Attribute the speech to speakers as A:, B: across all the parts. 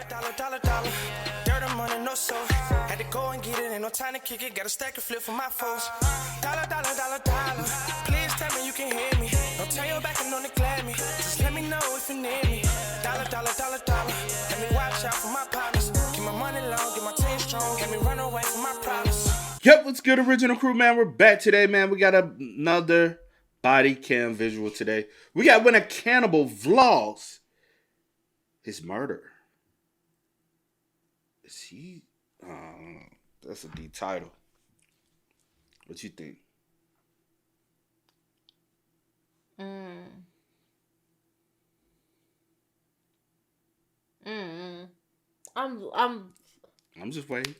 A: Dollar. Dirt and money, no soul. Had to go and get it, ain't no time to kick it. Got a stack of flip for my foes. Dollar. Please tell me you can hear me. Don't turn your back and don't neglect me. Just let me know if you need me. Dollar. Let me watch out for my partners. Keep my money long, get my team strong. Let me run away from my problems.
B: Yep, what's good, original crew, man? We're back today, man. We got another body cam visual today. We got when a cannibal vlogs his murder. Is he? That's a deep title. What you think? I'm just waiting.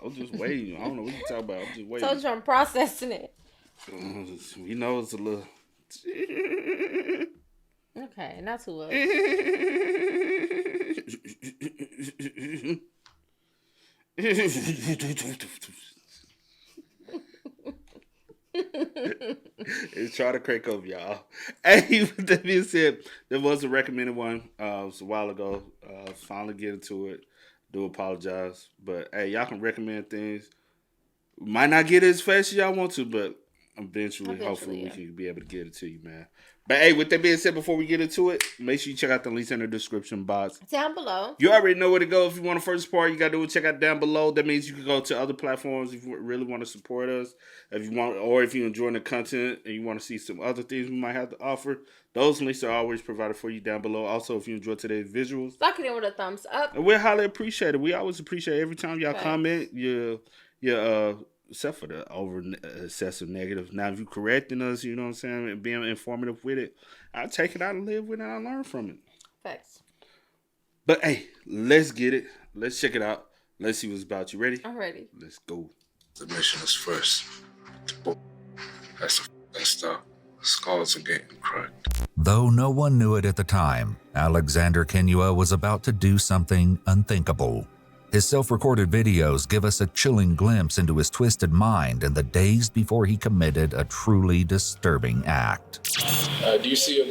B: I'm just waiting. I don't know what you're talking about. I'm just waiting.
C: Told you I'm processing it.
B: You know it's a little.
C: Okay, not too much.
B: It's trying to crank up, y'all. Hey, with that being said, there was a recommended one. It was a while ago. Finally getting to it. Do apologize, but hey, y'all can recommend things. Might not get it as fast as y'all want to, but eventually hopefully, we can be able to get it to you, man. But hey, with that being said, before we get into it, make sure you check out the links in the description box.
C: Down below.
B: You already know where to go. If you want to first part, you got to do it. Check out down below. That means you can go to other platforms if you really want to support us. If you want, or if you're enjoying the content and you want to see some other things we might have to offer, those links are always provided for you down below. Also, if you enjoy today's visuals,
C: lock it in with a thumbs up.
B: And we're highly appreciated. We always appreciate every time y'all comment. Except for the over excessive negative. Now, if you correcting us, you know what I'm saying, and being informative with it, I take it out and live with it. I learn from it.
C: Facts.
B: But hey, let's get it. Let's check it out. Let's see what's about. You ready?
C: I'm ready.
B: Let's go.
D: The mission is first. That's the stuff. Skulls are getting cracked.
E: Though no one knew it at the time, Alexander Kenua was about to do something unthinkable. His self-recorded videos give us a chilling glimpse into his twisted mind in the days before he committed a truly disturbing act.
D: Do you see a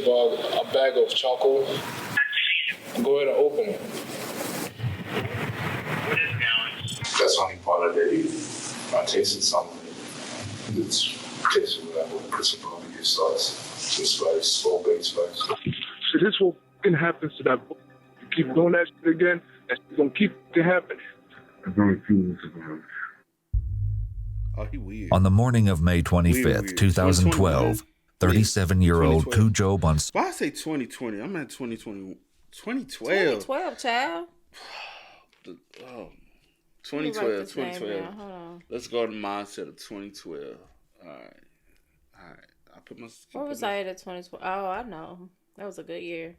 D: bag of charcoal? Go ahead and open it.
F: What is going?
D: That's only part of it. I tasted something. It's tasted like a piece of barbecue sauce. It's spice, slow-baked spice.
G: So this will happen to that book. You keep doing that shit again, that's gonna keep it happening.
B: Oh, he weird.
E: On the morning of May 25th, 2012, 37-year-old Cujo Bons...
B: Why I say 2020? I'm at 2020. 2012.
C: 2012, child.
B: 2012.
C: Hold on.
B: Let's go to the mindset of 2012. All right. I put my...
C: Where was I at 2012? Oh, I know. That was a good year.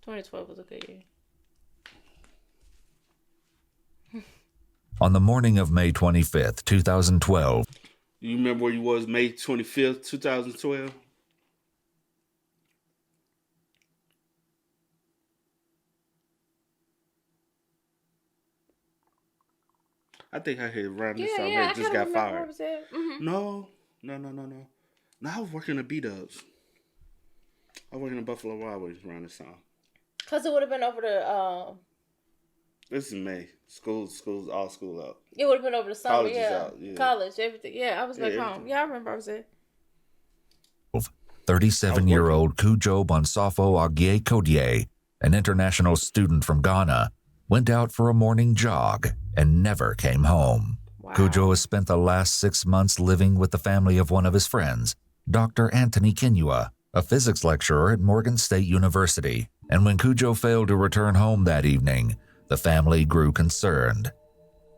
C: 2012 was a good year.
E: On the morning of May 25th, 2012...
B: You remember where you was May 25th, 2012? I think I heard around this time.
C: I
B: just got fired.
C: Where was that? Mm-hmm.
B: No. No, I was working at B-Dubs. I was working in Buffalo Wild Wings around this time.
C: Because it would have been over the...
B: This is May. School's all school out.
C: It would have been over the summer,
B: College is out, yeah.
C: College, everything. Yeah, I was back home.
B: Everything.
C: Yeah, I remember I was there.
E: 37-year-old Cujo Bonsafo Agie Kodie, an international student from Ghana, went out for a morning jog and never came home.
C: Wow.
E: Cujo has spent the last 6 months living with the family of one of his friends, Dr. Anthony Kenua, a physics lecturer at Morgan State University. And when Cujo failed to return home that evening, the family grew concerned.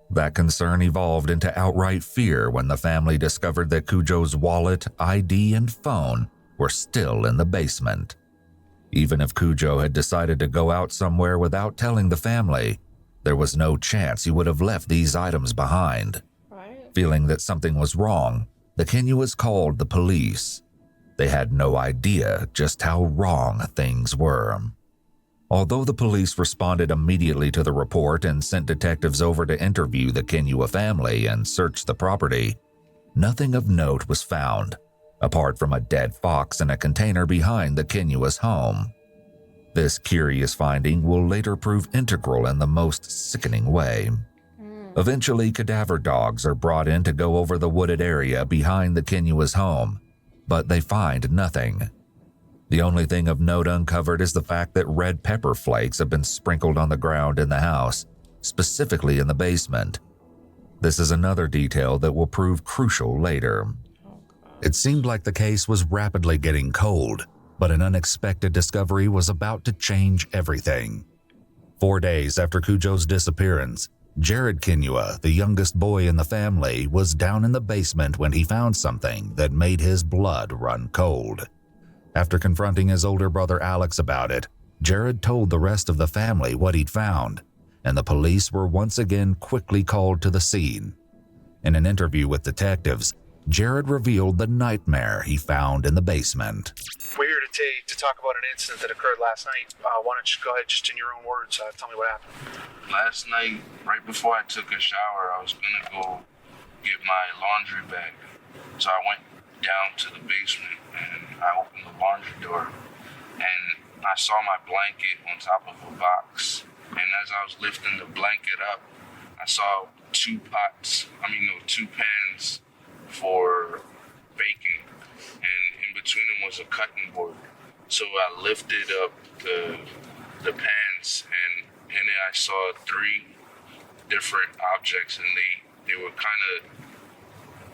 E: That concern evolved into outright fear when the family discovered that Cujo's wallet, ID, and phone were still in the basement. Even if Cujo had decided to go out somewhere without telling the family, there was no chance he would have left these items behind.
C: Right.
E: Feeling that something was wrong, the Kenuas called the police. They had no idea just how wrong things were. Although the police responded immediately to the report and sent detectives over to interview the Kenua family and search the property, nothing of note was found, apart from a dead fox in a container behind the Kenua's home. This curious finding will later prove integral in the most sickening way. Eventually, cadaver dogs are brought in to go over the wooded area behind the Kinyua's home, but they find nothing. The only thing of note uncovered is the fact that red pepper flakes have been sprinkled on the ground in the house, specifically in the basement. This is another detail that will prove crucial later. It seemed like the case was rapidly getting cold, but an unexpected discovery was about to change everything. 4 days after Cujo's disappearance, Jared Kinyua, the youngest boy in the family, was down in the basement when he found something that made his blood run cold. After confronting his older brother Alex about it, Jared told the rest of the family what he'd found, and the police were once again quickly called to the scene. In an interview with detectives, Jared revealed the nightmare he found in the basement.
F: We're here today to talk about an incident that occurred last night. Why don't you go ahead, just in your own words, tell me what happened.
H: Last night, right before I took a shower, I was gonna go get my laundry bag. So I went down to the basement and I opened the laundry door and I saw my blanket on top of a box. And as I was lifting the blanket up, I saw two pans for baking, and in between them was a cutting board. So I lifted up the pans, and in it I saw 3 different objects, and they were kind of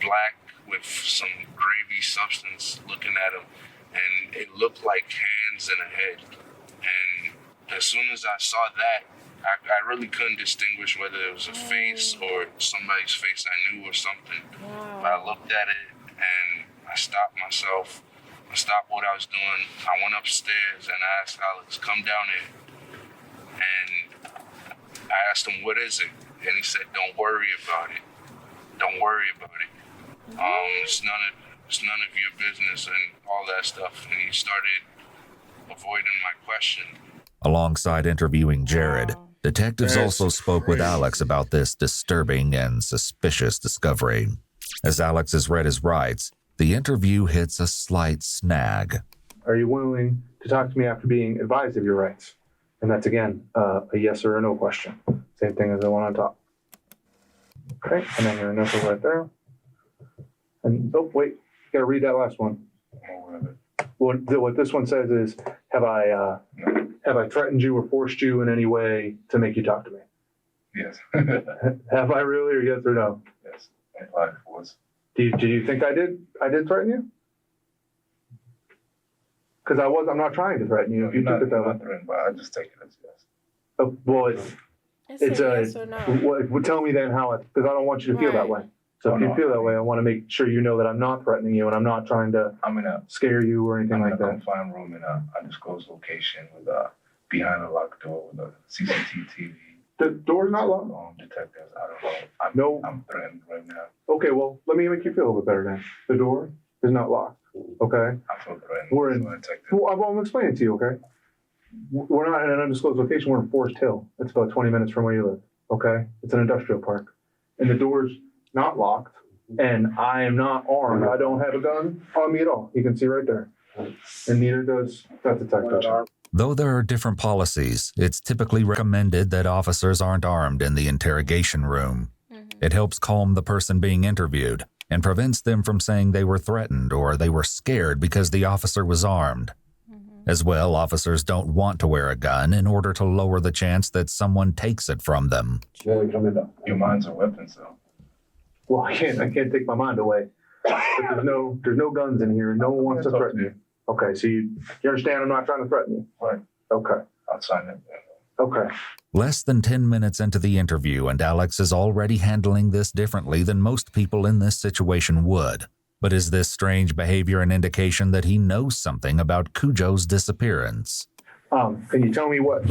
H: black with some gravy substance looking at them, and it looked like hands and a head. And as soon as I saw that, I really couldn't distinguish whether it was a face or somebody's face I knew or something. But I looked at it and I stopped myself. I stopped what I was doing. I went upstairs and I asked Alex, come down here. And I asked him, what is it? And he said, don't worry about it. Don't worry about it. It's none of your business and all that stuff. And he started avoiding my question.
E: Alongside interviewing Jared, detectives also spoke with Alex about this disturbing and suspicious discovery. As Alex has read his rights, the interview hits a slight snag.
I: Are you willing to talk to me after being advised of your rights? And that's, again, a yes or a no question. Same thing as the one on top. Okay, and then your initial right there. And, oh, wait, you got to read that last one. What this one says is, have I threatened you or forced you in any way to make you talk to me?
D: Yes.
I: Have I really, or yes or no?
D: Yes. I was.
I: Do you think I did? I did threaten you? Because I'm not trying to threaten you. If you took it that way.
D: I'm not threatened, but I just take it as yes.
I: Oh, well, it's a
C: yes or no.
I: Well, tell me then how it, because I don't want you to feel that way. So if you feel that way, I want to make sure you know that I'm not threatening you and I'm not trying to scare you or anything like that.
D: I'm in a confined room in a undisclosed location with behind a locked door with a CCTV TV.
I: The door's not locked?
D: Detectives, I don't know. I'm threatened right now.
I: Okay, well, let me make you feel a little bit better then. The door is not locked, okay?
D: I feel threatened.
I: We're in, well, I'm explaining to you, okay? We're not in an undisclosed location. We're in Forest Hill. It's about 20 minutes from where you live, okay? It's an industrial park. And the door's not locked, and I am not armed. I don't have a gun on me at all. You can see right there. And neither does that detective.
E: Though there are different policies, it's typically recommended that officers aren't armed in the interrogation room. It helps calm the person being interviewed and prevents them from saying they were threatened or they were scared because the officer was armed. As well, officers don't want to wear a gun in order to lower the chance that someone takes it from them.
D: Your mind's a weapon, so.
I: Well, I can't take my mind away. But there's no guns in here. No one wants to threaten you. Okay, so you understand I'm not trying to threaten you?
D: Right.
I: Okay.
D: I'll sign it.
I: Okay.
E: Less than 10 minutes into the interview, and Alex is already handling this differently than most people in this situation would. But is this strange behavior an indication that he knows something about Cujo's disappearance?
I: Can you tell me what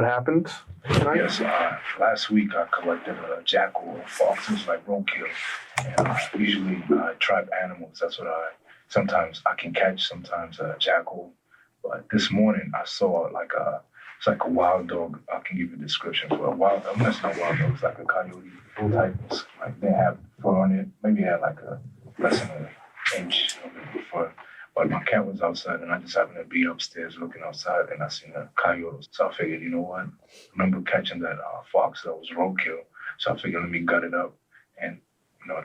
I: happened tonight?
D: Yes, last week I collected a jackal foxes like roadkill. And usually I trap animals. That's what sometimes I can catch, sometimes a jackal. But this morning I saw it's like a wild dog. I can give you a description for a wild dog. It's not wild dog, it's like a coyote type. Like they have fur on it. Maybe it had like less than an inch of fur. But my cat was outside, and I just happened to be upstairs looking outside, and I seen a coyote. So I figured, you know what? I remember catching that fox that was roadkill. So I figured, let me gut it up and,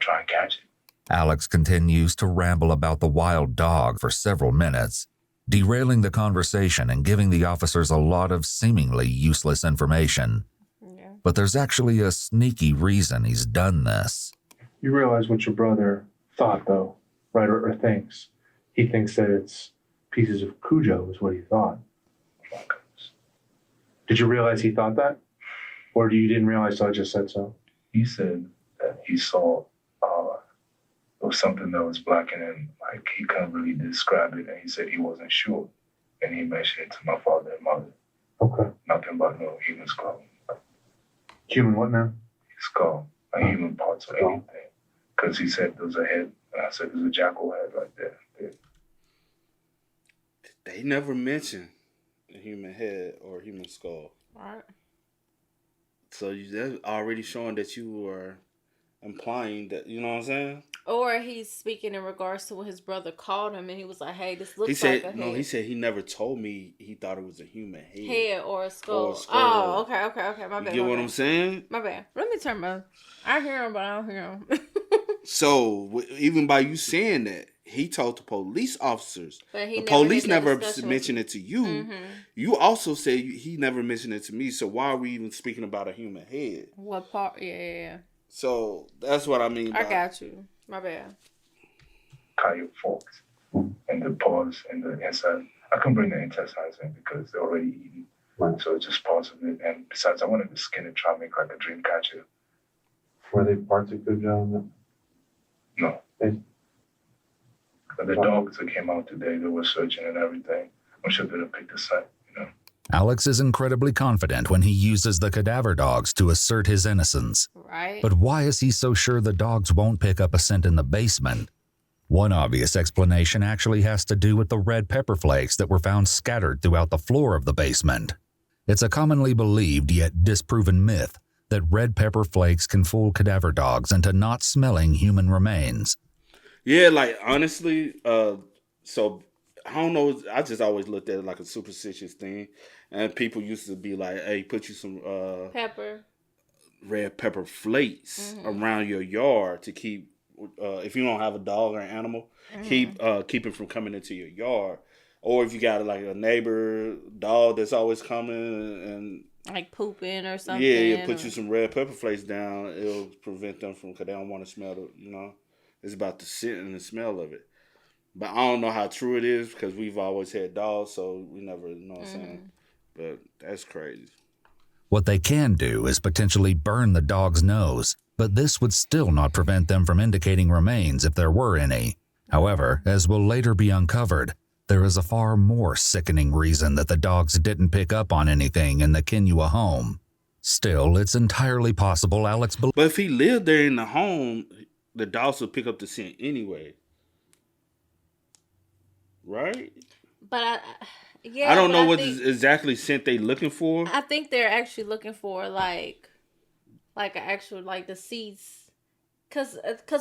D: try and catch it.
E: Alex continues to ramble about the wild dog for several minutes, derailing the conversation and giving the officers a lot of seemingly useless information.
C: Yeah.
E: But there's actually a sneaky reason he's done this.
I: You realize what your brother thought, though, right? Or thinks. He thinks that it's pieces of Cujo is what he thought.
D: Oh my goodness.
I: Did you realize he thought that? Or you didn't realize so I just said so?
D: He said that he saw it was something that was black and then, like, he couldn't really describe it, and he said he wasn't sure. And he mentioned it to my father and mother.
I: Okay.
D: Nothing but no human skull.
I: Human what now?
D: Skull. Like human parts or anything. Because he said there's a head, and I said there's a jackal head right there.
B: They never mention a human head or human skull.
C: Right.
B: So that's already showing that you were implying that, you know what I'm saying?
C: Or he's speaking in regards to when his brother called him and he was like, hey, this looks
B: He said,
C: like a
B: no,
C: head.
B: he said he never told me he thought it was a human head.
C: Head or a skull.
B: Or a skull.
C: Oh, okay. My
B: You
C: bad.
B: get
C: my
B: what
C: bad.
B: I'm saying?
C: My bad. Let me turn my... I hear him, but I don't hear him.
B: So, even by you saying that, he told the police officers.
C: But he
B: the
C: never
B: police
C: had that
B: never
C: discussion
B: mentioned
C: with
B: it to you.
C: Mm-hmm.
B: You also said he never mentioned it to me. So, why are we even speaking about a human head?
C: What part? Yeah.
B: So, that's what I mean.
C: I got you. My bad.
D: Coyote forks and the paws and the inside. I can bring the intestines in because they're already eaten.
I: Right.
D: So it's just parts of it. And besides, I wanted to skin it, try to make like a dream catcher.
I: Were they parts of Cujo?
D: No. But the dogs that came out today, they were searching and everything. I'm sure they'll pick the scent,
E: Alex is incredibly confident when he uses the cadaver dogs to assert his innocence.
C: Right.
E: But why is he so sure the dogs won't pick up a scent in the basement? One obvious explanation actually has to do with the red pepper flakes that were found scattered throughout the floor of the basement. It's a commonly believed yet disproven myth that red pepper flakes can fool cadaver dogs into not smelling human remains.
B: Yeah, like, honestly, so, I don't know, I just always looked at it like a superstitious thing. And people used to be like, hey, put you some
C: Pepper.
B: red pepper flakes around your yard to keep, if you don't have a dog or an animal, keep it from coming into your yard. Or if you got like a neighbor dog that's always coming and
C: like pooping or something.
B: Yeah, put you some red pepper flakes down. It'll prevent them from, because they don't want to smell it, It's about the scent and the smell of it. But I don't know how true it is because we've always had dogs, so we never, you know what I'm saying? But that's crazy.
E: What they can do is potentially burn the dog's nose, but this would still not prevent them from indicating remains if there were any. However, as will later be uncovered, there is a far more sickening reason that the dogs didn't pick up on anything in the Kinua home. Still, it's entirely possible Alex
B: But if he lived there in the home, the dogs would pick up the scent anyway. Right?
C: But
B: I don't know what exactly scent they looking for.
C: I think they're actually looking for like an actual like the seeds, cause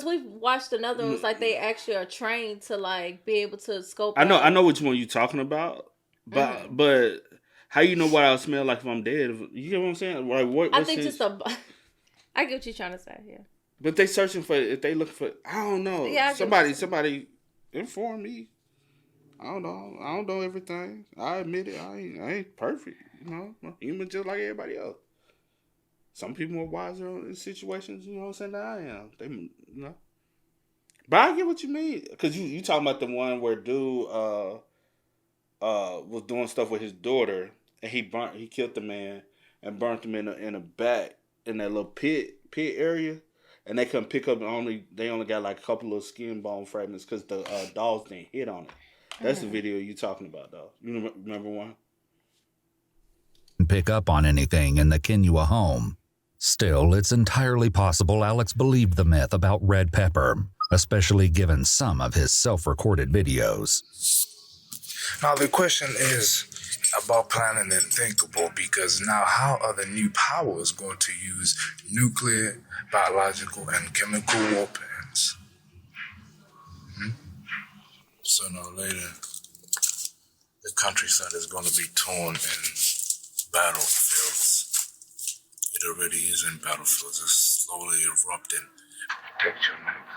C: we've watched another ones like they actually are trained to like be able to scope.
B: I know which one you're talking about, but how you know what I'll smell like if I'm dead? You get what I'm saying? Like what
C: I think
B: sense?
C: I get what you're trying to say. Yeah.
B: But they searching for, if they looking for, I don't know.
C: Yeah,
B: somebody inform me. I don't know everything. I admit it. I ain't perfect. I'm human just like everybody else. Some people are wiser in situations, you know what I'm saying, than I am. They, But I get what you mean. Because you talking about the one where dude was doing stuff with his daughter, and he killed the man and burnt him in the back in that little pit area, and they couldn't pick up. They only got like a couple of skin bone fragments because the dogs didn't hit on it. That's the video you talking about, though. You remember one?
E: Pick up on anything in the Kinua home. Still, it's entirely possible Alex believed the myth about red pepper, especially given some of his self-recorded videos.
J: Now the question is about planning the unthinkable, because now how are the new powers going to use nuclear, biological, and chemical weapons? Sooner or later, the countryside is going to be torn in battlefields. It already is in battlefields. It's slowly erupting.
D: Protect your necks.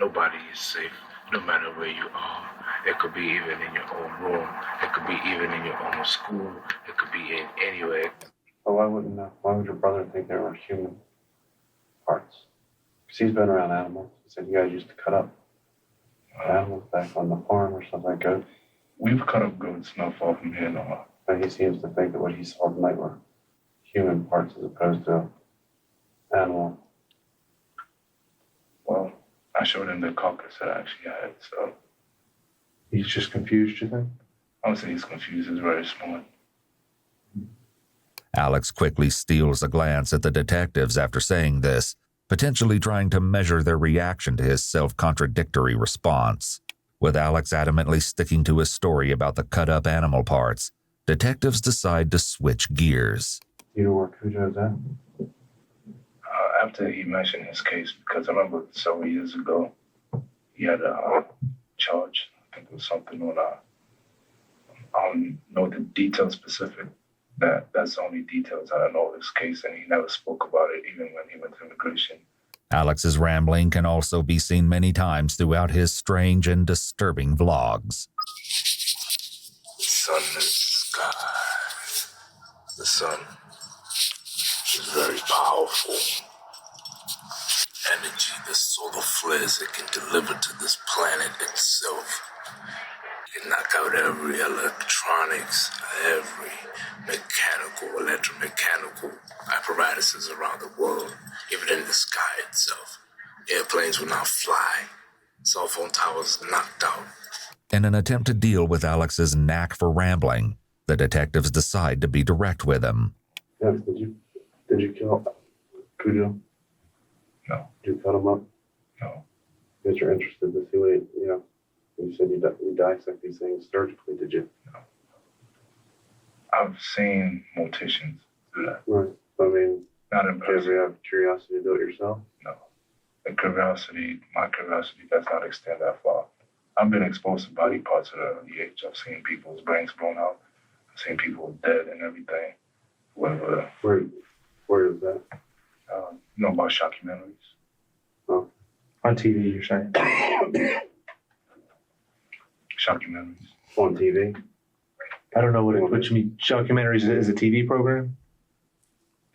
D: Nobody is safe, no matter where you are. It could be even in your own room. It could be even in your own school. It could be in anywhere.
I: But why would your brother think there were human parts? Because he's been around animals. He said you guys used to cut up animals back on the farm or something like that.
D: We've cut up goats not far from here no more.
I: But he seems to think that what he saw tonight were human parts as opposed to animal.
D: Well, I showed him the carcass that I actually had, so.
I: He's just confused, you think?
D: I would say he's confused. He's very smart.
E: Alex quickly steals a glance at the detectives after saying this, potentially trying to measure their reaction to his self-contradictory response. With Alex adamantly sticking to his story about the cut-up animal parts, detectives decide to switch gears.
I: You know where Cujo's at?
D: After he mentioned his case, because I remember several years ago, he had a charge. I think it was something on I don't know the details specific. That's the only details I don't know of this case, and he never spoke about it even when he went to immigration.
E: Alex's rambling can also be seen many times throughout his strange and disturbing vlogs.
J: The sun in the sky. The sun is very powerful. Energy the solar flares it can deliver to this planet itself. It can knock out every electronics, every mechanical, electromechanical apparatuses around the world, even in the sky itself. Airplanes will not fly. Cell phone towers knocked out.
E: In an attempt to deal with Alex's knack for rambling, the detectives decide to be direct with him.
I: Yes, did you kill Cujo?
D: No.
I: Did you cut him up?
D: No.
I: Because you're interested to see what you said you dissect these things surgically, did you?
D: No. I've seen morticians do that.
I: Right. I mean,
D: not in person.
I: Do you have curiosity to do it yourself?
D: No. My curiosity does not extend that far. I've been exposed to body parts at an early age. I've seen people's brains blown out. I've seen people dead and everything.
I: Where is that?
D: You know about shockumentaries?
I: Oh. On TV, you're saying?
D: Shockumentaries.
I: On TV? I don't know what you mean. Shockumentaries is a TV program?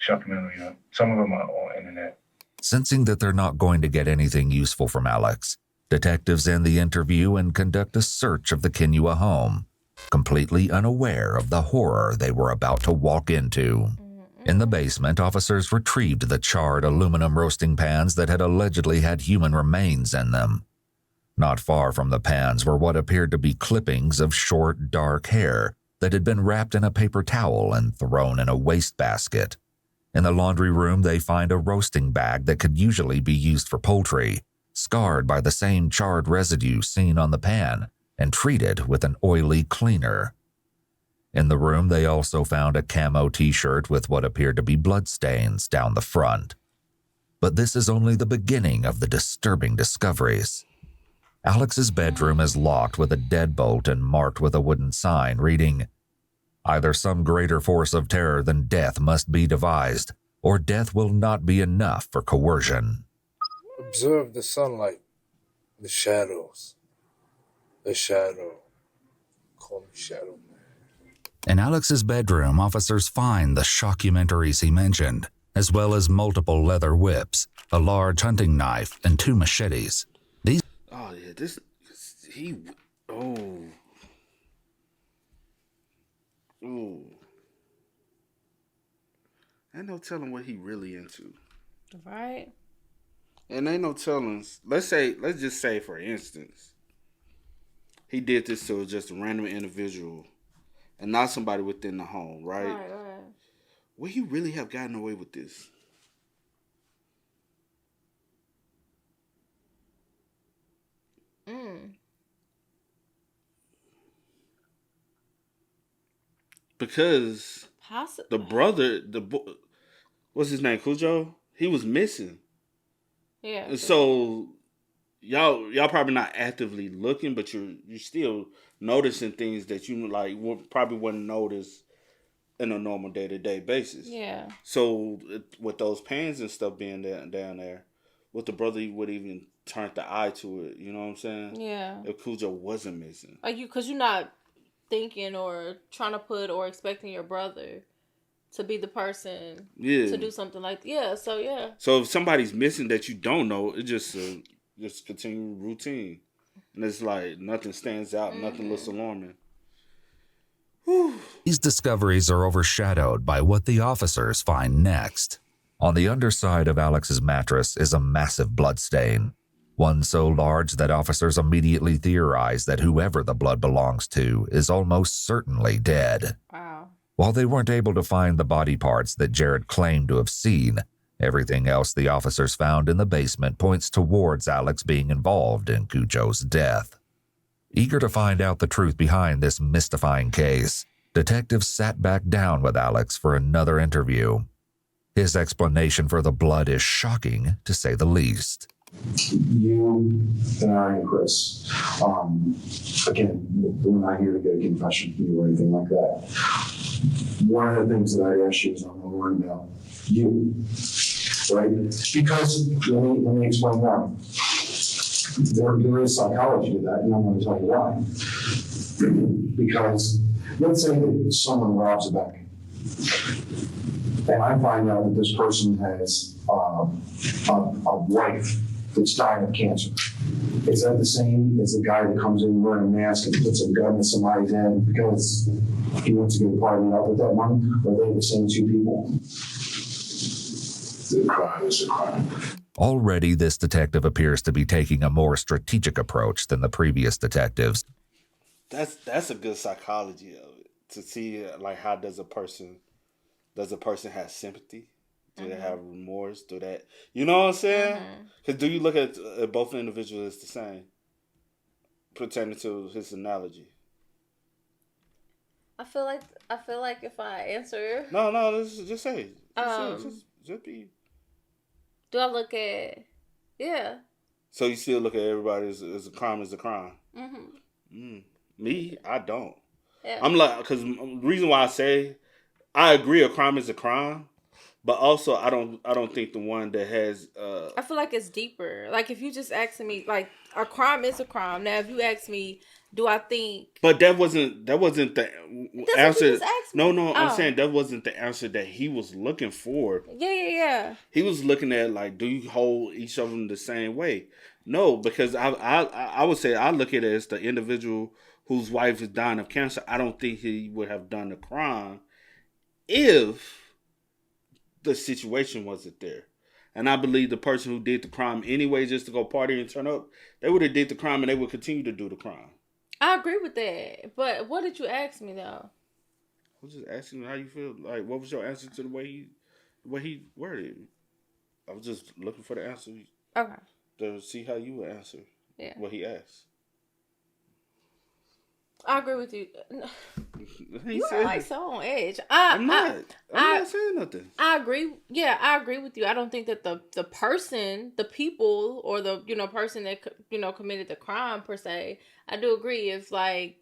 D: Shockumentary, yeah. Some of them are on internet.
E: Sensing that they're not going to get anything useful from Alex, detectives end the interview and conduct a search of the Kinyua home, completely unaware of the horror they were about to walk into. In the basement, officers retrieved the charred aluminum roasting pans that had allegedly had human remains in them. Not far from the pans were what appeared to be clippings of short, dark hair that had been wrapped in a paper towel and thrown in a wastebasket. In the laundry room, they find a roasting bag that could usually be used for poultry, scarred by the same charred residue seen on the pan and treated with an oily cleaner. In the room, they also found a camo t-shirt with what appeared to be bloodstains down the front. But this is only the beginning of the disturbing discoveries. Alex's bedroom is locked with a deadbolt and marked with a wooden sign reading, "Either some greater force of terror than death must be devised, or death will not be enough for coercion."
J: Observe the sunlight, the shadows. The shadow. Call me Shadow Man.
E: In Alex's bedroom, officers find the shockumentaries he mentioned, as well as multiple leather whips, a large hunting knife, and 2 machetes.
B: Oh, yeah, Ain't no telling what he really into.
C: Right.
B: And ain't no telling, let's just say, for instance, he did this to just a random individual and not somebody within the home, right?
C: Right.
B: Would he really have gotten away with this? Because the brother, what's his name, Cujo? He was missing.
C: Yeah.
B: And so y'all probably not actively looking, but you're still noticing things that you like probably wouldn't notice in a normal day-to-day basis.
C: Yeah.
B: So with those pans and stuff being down there, what the brother would even turn the eye to it, you know what I'm saying?
C: Yeah.
B: If Cujo wasn't missing.
C: Like because you're not thinking or trying to put or expecting your brother to be the person to do something like So
B: if somebody's missing that you don't know, it just continue routine, and it's like nothing stands out, nothing looks alarming.
E: These discoveries are overshadowed by what the officers find next. On the underside of Alex's mattress is a massive blood stain, one so large that officers immediately theorize that whoever the blood belongs to is almost certainly dead.
C: Wow.
E: While they weren't able to find the body parts that Jared claimed to have seen, everything else the officers found in the basement points towards Alex being involved in Cujo's death. Eager to find out the truth behind this mystifying case, detectives sat back down with Alex for another interview. His explanation for the blood is shocking, to say the least.
K: You and I and Chris, again, we're not here to get a confession from you or anything like that. One of the things that I asked you is I'm going to learn about you, right? Because let me explain why. There is psychology to that, and I'm going to tell you why. Because let's say that someone robs a bank, and I find out that this person has a wife that's dying of cancer. Is that the same as the guy that comes in wearing a mask and puts a gun in somebody's head because he wants to get a party out with that money? Or are they the same two people?
J: The crime is a crime.
E: Already, this detective appears to be taking a more strategic approach than the previous detectives.
B: That's a good psychology of it, to see like how does a person have sympathy? Do they have remorse? Do that? You know what I'm saying? Because do you look at both individuals as the same? Pertaining to his analogy.
C: I feel like if I answer,
B: no, just say, just be.
C: Do I look at? Yeah.
B: So you still look at everybody as a crime is a crime. Me, I don't.
C: Yeah.
B: I'm like, because the reason why I say I agree a crime is a crime. But also, I don't think the one that has.
C: I feel like it's deeper. Like if you just asking me, like a crime is a crime. Now, if you ask me, do I think?
B: But that wasn't the answer. No,
C: Oh.
B: I'm saying that wasn't the answer that he was looking for.
C: Yeah.
B: He was looking at like, do you hold each of them the same way? No, because I would say I look at it as the individual whose wife is dying of cancer. I don't think he would have done the crime if the situation wasn't there. And I believe the person who did the crime anyway, just to go party and turn up, they would have did the crime and they would continue to do the crime.
C: I agree with that. But what did you ask me though?
B: I was just asking how you feel. Like, what was your answer to the way he worded it? I was just looking for the answer.
C: Okay.
B: To see how you would answer what he asked.
C: I agree with you. You are like so on edge.
B: I'm not saying nothing.
C: I agree. Yeah, I agree with you. I don't think that the person, the people, or the person that committed the crime per se. I do agree if like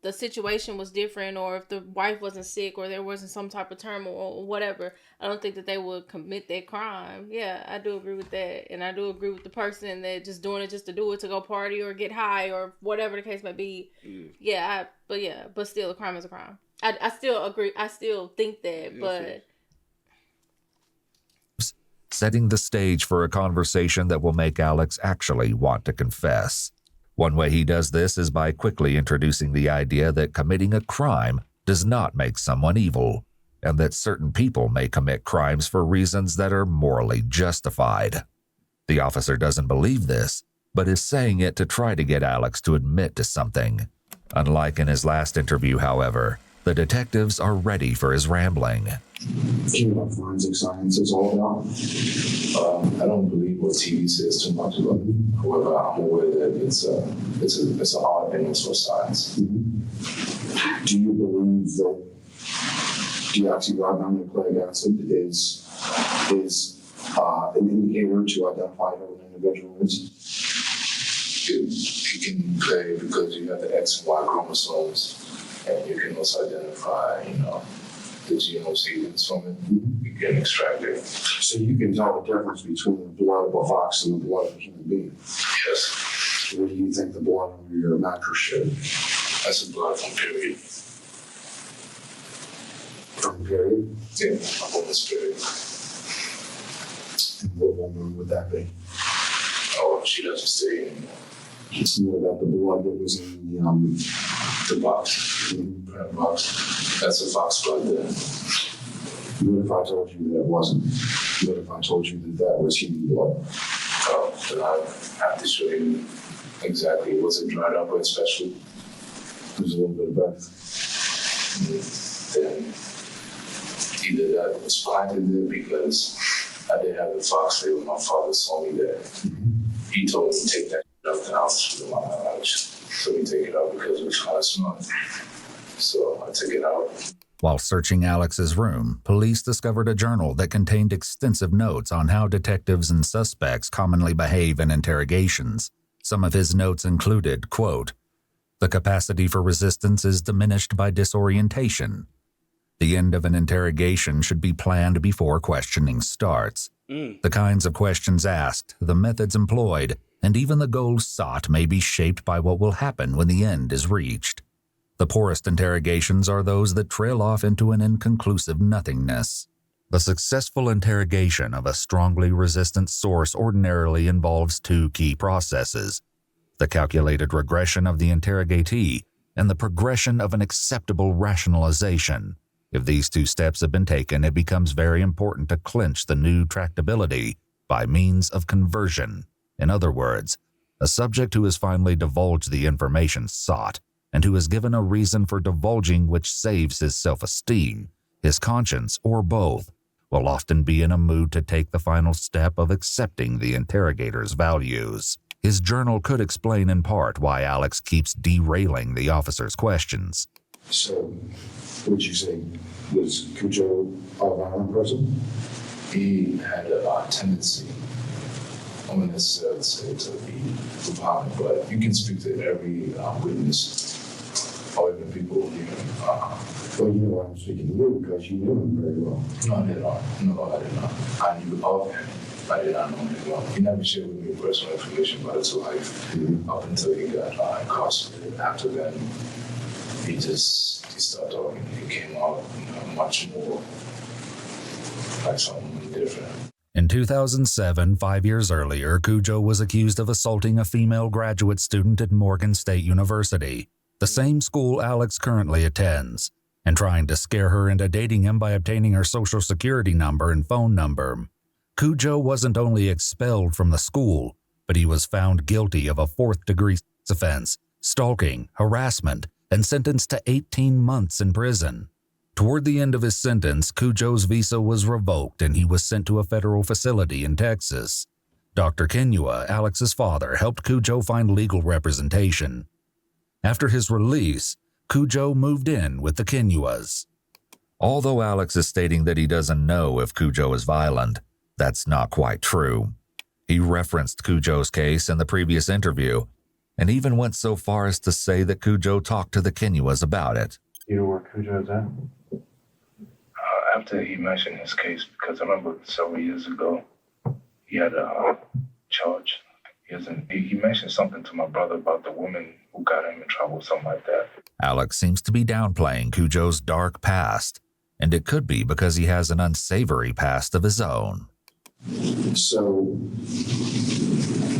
C: the situation was different, or if the wife wasn't sick, or there wasn't some type of turmoil or whatever. I don't think that they would commit that crime. Yeah, I do agree with that, and I do agree with the person that just doing it just to do it, to go party or get high or whatever the case may be. But still, a crime is a crime. I still agree. I still think that, but
E: setting the stage for a conversation that will make Alex actually want to confess. One way he does this is by quickly introducing the idea that committing a crime does not make someone evil, and that certain people may commit crimes for reasons that are morally justified. The officer doesn't believe this, but is saying it to try to get Alex to admit to something. Unlike in his last interview, however, the detectives are ready for his rambling.
K: Do you know what forensic science is all about?
J: I don't believe what TV says too much about it. However, I'm aware that it's a hard opinion for science.
K: Mm-hmm. Do you believe that deoxyribonucleic acid is an indicator to identify who an individual is? You can play because you have the X and Y chromosomes, and you can also identify, the genome sequence from it. You can extract it. So you can tell the difference between the blood of a fox and the blood of a human being. Yes. What do you think the blood of your mattress showed? That's the blood from period. From period? Yeah, a woman's period. And what woman would that be? Oh, she doesn't say anymore. What about the blood that was in the box? The box. That's a fox blood there. What if I told you that it wasn't? What if I told you that that was human blood? Oh, then I have to show you exactly. Was it dried up, especially? There's a little bit of both. Then either that was planted there because I did have the fox there when my father saw me there. He told me to take that out the house from my house. So we take it out because it was kind of smart. So I took it out.
E: While searching Alex's room, police discovered a journal that contained extensive notes on how detectives and suspects commonly behave in interrogations. Some of his notes included, quote, "The capacity for resistance is diminished by disorientation. The end of an interrogation should be planned before questioning starts. The kinds of questions asked, the methods employed, and even the goals sought may be shaped by what will happen when the end is reached. The poorest interrogations are those that trail off into an inconclusive nothingness. The successful interrogation of a strongly resistant source ordinarily involves two key processes: the calculated regression of the interrogatee and the progression of an acceptable rationalization. If these two steps have been taken, it becomes very important to clinch the new tractability by means of conversion. In other words, a subject who has finally divulged the information sought, and who is given a reason for divulging which saves his self-esteem, his conscience, or both, will often be in a mood to take the final step of accepting the interrogator's values. His journal could explain in part why Alex keeps derailing the officer's questions.
K: So, would you say, was Cujo a violent person? He had a tendency, I wouldn't necessarily say to be violent, but you can speak to every witness or even people who knew him. Well, you know why I'm speaking to you, because you knew him very well. No, I did not. No, I did not. I knew of him. I did not know him well. He never shared with me personal information about his life up until he got incarcerated. After then, he started talking. He came out much more like someone different.
E: In 2007, 5 years earlier, Cujo was accused of assaulting a female graduate student at Morgan State University, the same school Alex currently attends, and trying to scare her into dating him by obtaining her social security number and phone number. Cujo wasn't only expelled from the school, but he was found guilty of a fourth-degree offense, stalking, harassment, and sentenced to 18 months in prison. Toward the end of his sentence, Cujo's visa was revoked and he was sent to a federal facility in Texas. Dr. Kinyua, Alex's father, helped Cujo find legal representation. After his release, Cujo moved in with the Kinyuas. Although Alex is stating that he doesn't know if Cujo is violent, that's not quite true. He referenced Cujo's case in the previous interview, and even went so far as to say that Cujo talked to the Kinyuas about it.
I: You know where Cujo's at?
D: After he mentioned his case, because I remember several years ago, he had a charge. He mentioned something to my brother about the woman who got him in trouble, something like that.
E: Alex seems to be downplaying Cujo's dark past, and it could be because he has an unsavory past of his own.
K: So,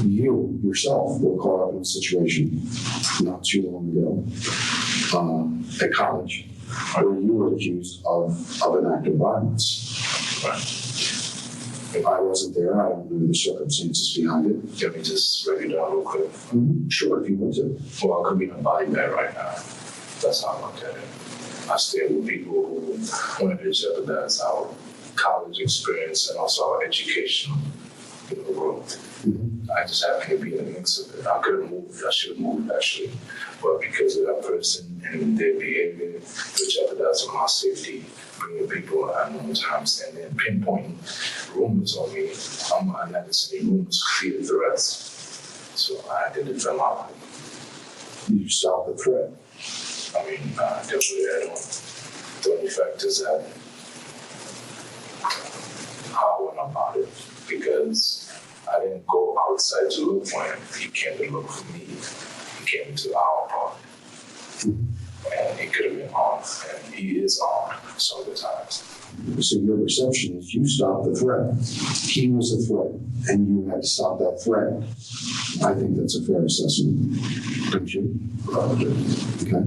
K: you yourself were caught up in a situation not too long ago at college where you were accused of an act of violence.
D: Right.
K: If I wasn't there, I don't know the circumstances behind it.
D: Let me just break it down real quick.
K: Sure, if you want to.
D: Well, I could be in a body bag right now. That's how I look at it. I stay with people who want to jeopardize our college experience and also our education growth. I just happened to be in the mix of it. I could have moved. I should have moved, actually. But because of that person and their behavior, which jeopardized my safety, bringing people at unknown times, and then pinpointing rumors on me, I'm not necessarily rumors, fear threats.
J: so I had to defend my life.
K: You stop the threat.
J: I mean, definitely had on the only factors that how I went about it, because I didn't go outside to look for him. He came to look for me. He came to our apartment. And he could have been armed, and he is armed some of the times.
K: So your perception is you stopped the threat. He was a threat, and you had to stop that threat. I think that's a fair assessment. Don't you? Okay.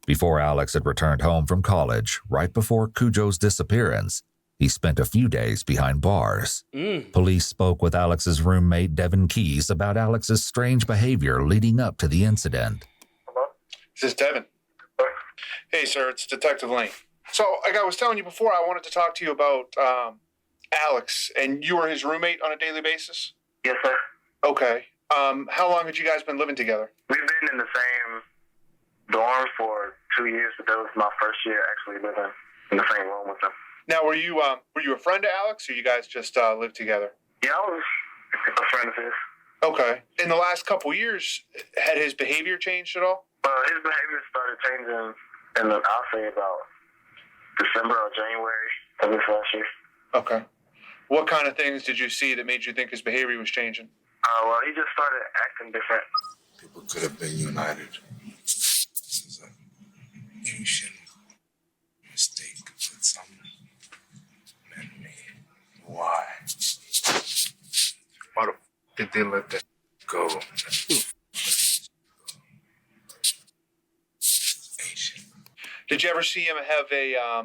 E: Before Alex had returned home from college, right before Cujo's disappearance, he spent a few days behind bars. Police spoke with Alex's roommate, Devin Keys, about Alex's strange behavior leading up to the incident.
F: Hello? This is Devin. Hey, sir, it's Detective Lane. So, like I was telling you before, I wanted to talk to you about Alex, and you were his roommate on a daily basis?
L: Yes, sir.
F: Okay. How long had you guys been living together?
L: We've been in the same dorm for 2 years, but that was my first year actually living in the same room with him.
F: Now, were you a friend to Alex, or you guys just lived together?
L: Yeah, I was a friend of his.
F: Okay. In the last couple years, had his behavior changed at all?
L: His behavior started changing in, I'll say, about December or January of this last year.
F: Okay. What kind of things did you see that made you think his behavior was changing?
L: Well, he just started acting different.
J: People could have been united. This is an ancient mistake that some men made. Why?
F: Why did they let that
J: go?
F: Did you ever see him have a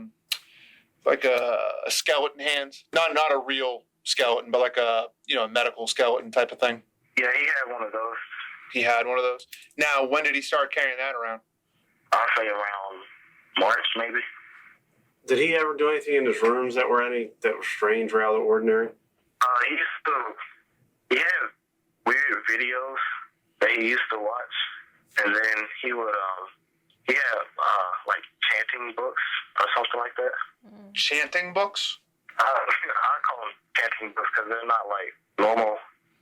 F: skeleton hand? Not a real skeleton, but like a medical skeleton type of thing?
L: Yeah, he had one of those.
F: He had one of those? Now, when did he start carrying that around?
L: I'll say around March, maybe.
M: Did he ever do anything in his rooms that were strange or out of the ordinary?
L: He had weird videos that he used to watch, and then he would he had like chanting books or something like that.
F: Chanting books?
L: I call them chanting books because they're not like normal.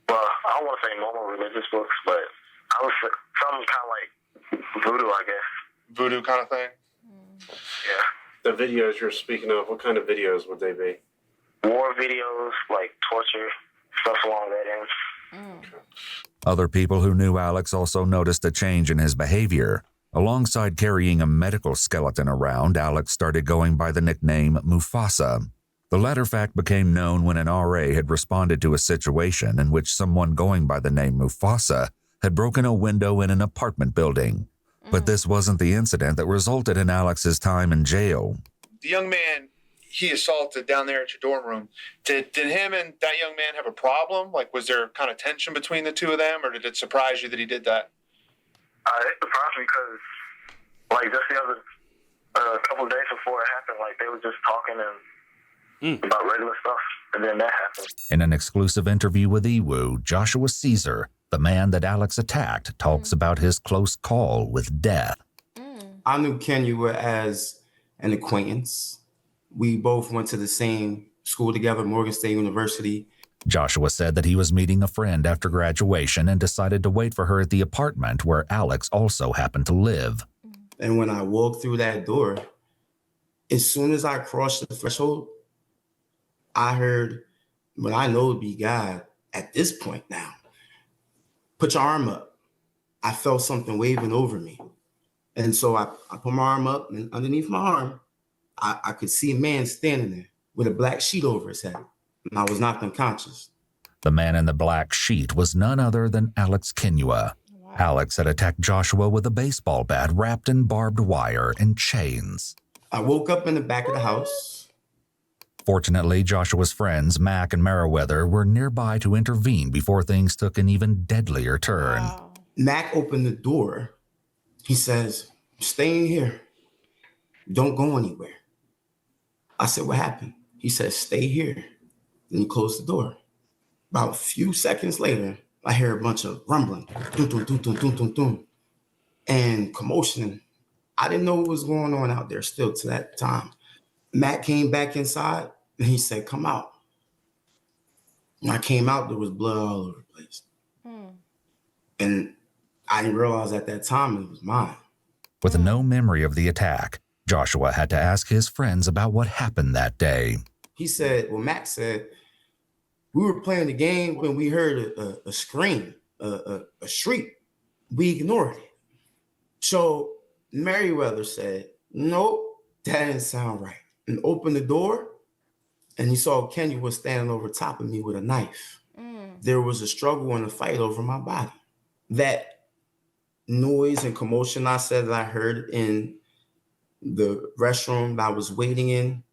L: Well, I don't want to say normal religious books, but I would say something kind of like voodoo, I guess.
F: Voodoo kind of thing?
L: Yeah.
M: The videos you're speaking of, what kind of videos would they be?
L: War videos, like torture, stuff along that end.
E: Other people who knew Alex also noticed a change in his behavior. Alongside carrying a medical skeleton around, Alex started going by the nickname Mufasa. The latter fact became known when an RA had responded to a situation in which someone going by the name Mufasa had broken a window in an apartment building. But this wasn't the incident that resulted in Alex's time in jail.
F: The young man he assaulted down there at your dorm room, did him and that young man have a problem? Like, was there kind of tension between the two of them, or did it surprise you that he did that?
L: It surprised me because, like, just the other a couple of days before it happened, like, they were just talking and about regular stuff, and then that happened.
E: In an exclusive interview with Ewu, Joshua Caesar, the man that Alex attacked, talks about his close call with death.
N: I knew Kenua as an acquaintance. We both went to the same school together, Morgan State University.
E: Joshua said that he was meeting a friend after graduation and decided to wait for her at the apartment where Alex also happened to live.
N: And when I walked through that door, as soon as I crossed the threshold, I heard what I know to be God at this point now. Put your arm up. I felt something waving over me. And so I put my arm up, and underneath my arm, I could see a man standing there with a black sheet over his head. And I was knocked unconscious.
E: The man in the black sheet was none other than Alex Kenua. Wow. Alex had attacked Joshua with a baseball bat wrapped in barbed wire and chains.
N: I woke up in the back of the house.
E: Fortunately, Joshua's friends, Mac and Meriwether, were nearby to intervene before things took an even deadlier turn.
N: Wow. Mac opened the door. He says, "Stay in here. Don't go anywhere." I said, "What happened?" He said, "Stay here." Then he closed the door. About a few seconds later, I hear a bunch of rumbling, dum, dum, dum, dum, dum, dum, dum, and commotion. I didn't know what was going on out there still to that time. Matt came back inside and he said, "Come out." When I came out, there was blood all over the place. And I didn't realize at that time it was mine.
E: With no memory of the attack, Joshua had to ask his friends about what happened that day.
N: He said, well, Max said, we were playing the game when we heard a scream, a shriek. We ignored it. So Merriweather said, nope, that didn't sound right. And opened the door, and he saw Kenya was standing over top of me with a knife. There was a struggle and a fight over my body. That noise and commotion I said that I heard in the restroom that I was waiting in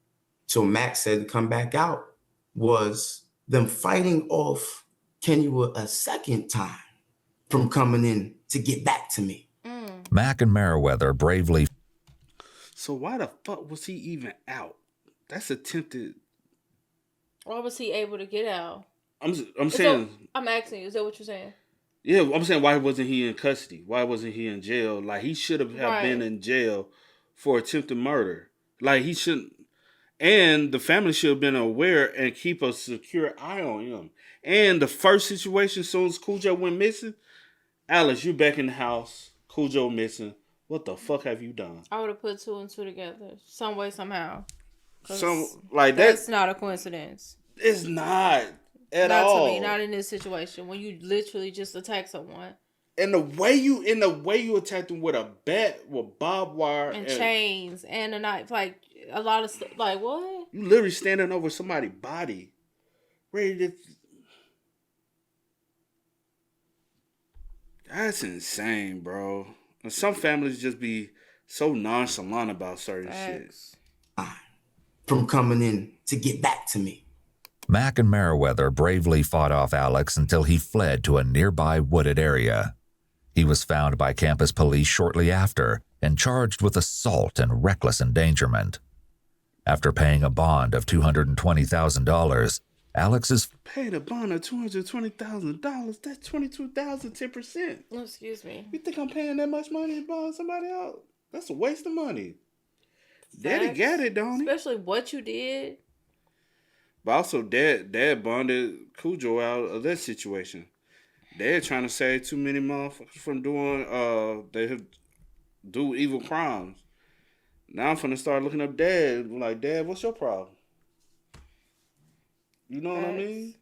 N: till Max said to come back out was them fighting off Kenya a second time from coming in to get back to me.
E: Mac and Merriweather bravely.
B: So why the fuck was he even out? That's attempted.
C: Why was he able to get out?
B: I'm saying.
C: I'm asking you. Is that what you're saying?
B: Yeah, I'm saying why wasn't he in custody? Why wasn't he in jail? Like he should have been in jail for attempted murder. Like he shouldn't. And the family should have been aware and keep a secure eye on him. And the first situation, as soon as Cujo went missing, Alex, you back in the house. Cujo missing. What the fuck have you done?
C: I would have put 2 and 2 together some way, somehow.
B: That's
C: not a coincidence.
B: It's not at
C: not
B: all.
C: To me, not in this situation when you literally just attack someone.
B: And the way you attacked him with a bat, with barbed wire
C: and chains and a knife, like a lot of stuff. Like what?
B: You literally standing over somebody's body, ready to. That's insane, bro. And some families just be so nonchalant about certain shit.
N: From coming in to get back to me.
E: Mac and Merriweather bravely fought off Alex until he fled to a nearby wooded area. He was found by campus police shortly after and charged with assault and reckless endangerment. After paying a bond of $220,000, Alex is
B: paid a bond of $220,000. That's $22,000, 10%.
C: Oh, excuse me.
B: You think I'm paying that much money to bond somebody out? That's a waste of money. Daddy got it, don't he?
C: Especially what you did.
B: But also, Dad bonded Cujo out of that situation. They're trying to save too many motherfuckers from doing they do evil crimes. Now I'm finna start looking up Dad. Like, Dad, what's your problem? You know what I mean?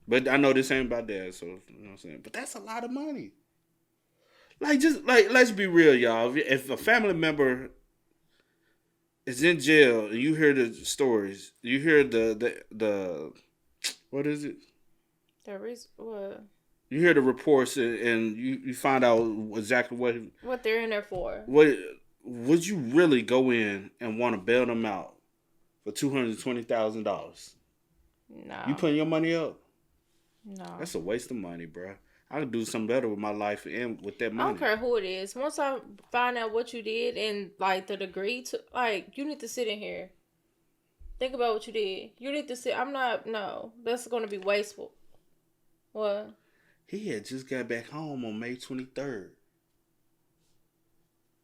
B: But I know this ain't about Dad, so you know what I'm saying. But that's a lot of money. Let's be real, y'all. If a family member is in jail and you hear the stories, you hear the what is it?
C: What?
B: You hear the reports and you find out exactly
C: what they're in there for.
B: Would you really go in and want to bail them out for $220,000?
C: No.
B: You putting your money up?
C: No.
B: That's a waste of money, bro. I could do something better with my life and with that money.
C: I don't care who it is. Once I find out what you did and like the degree to you need to sit in here. Think about what you did. You need to sit. No, that's going to be wasteful. What?
B: He had just got back home on May 23rd.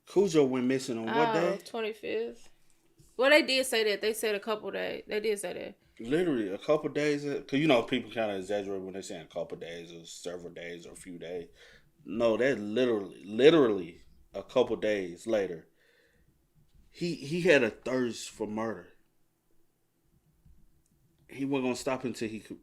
B: Cujo went missing on what day?
C: 25th. Well, they did say that. They said a couple days. They did say that.
B: Literally a couple days. Because, people kind of exaggerate when they're saying a couple days or several days or a few days. No, that's literally a couple days later. He had a thirst for murder. He wasn't going to stop until he could.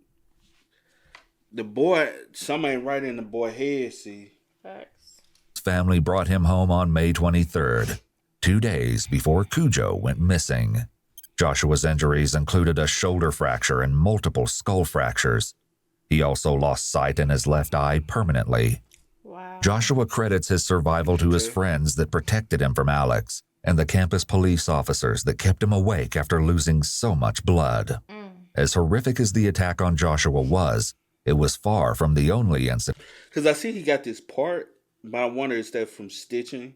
B: The boy, something ain't right in the boy's head, see.
C: Facts.
E: Family brought him home on May 23rd, 2 days before Cujo went missing. Joshua's injuries included a shoulder fracture and multiple skull fractures. He also lost sight in his left eye permanently.
C: Wow.
E: Joshua credits his survival to his friends that protected him from Alex and the campus police officers that kept him awake after losing so much blood. As horrific as the attack on Joshua was, it was far from the only incident.
B: Because I see he got this part, but I wonder is that from stitching?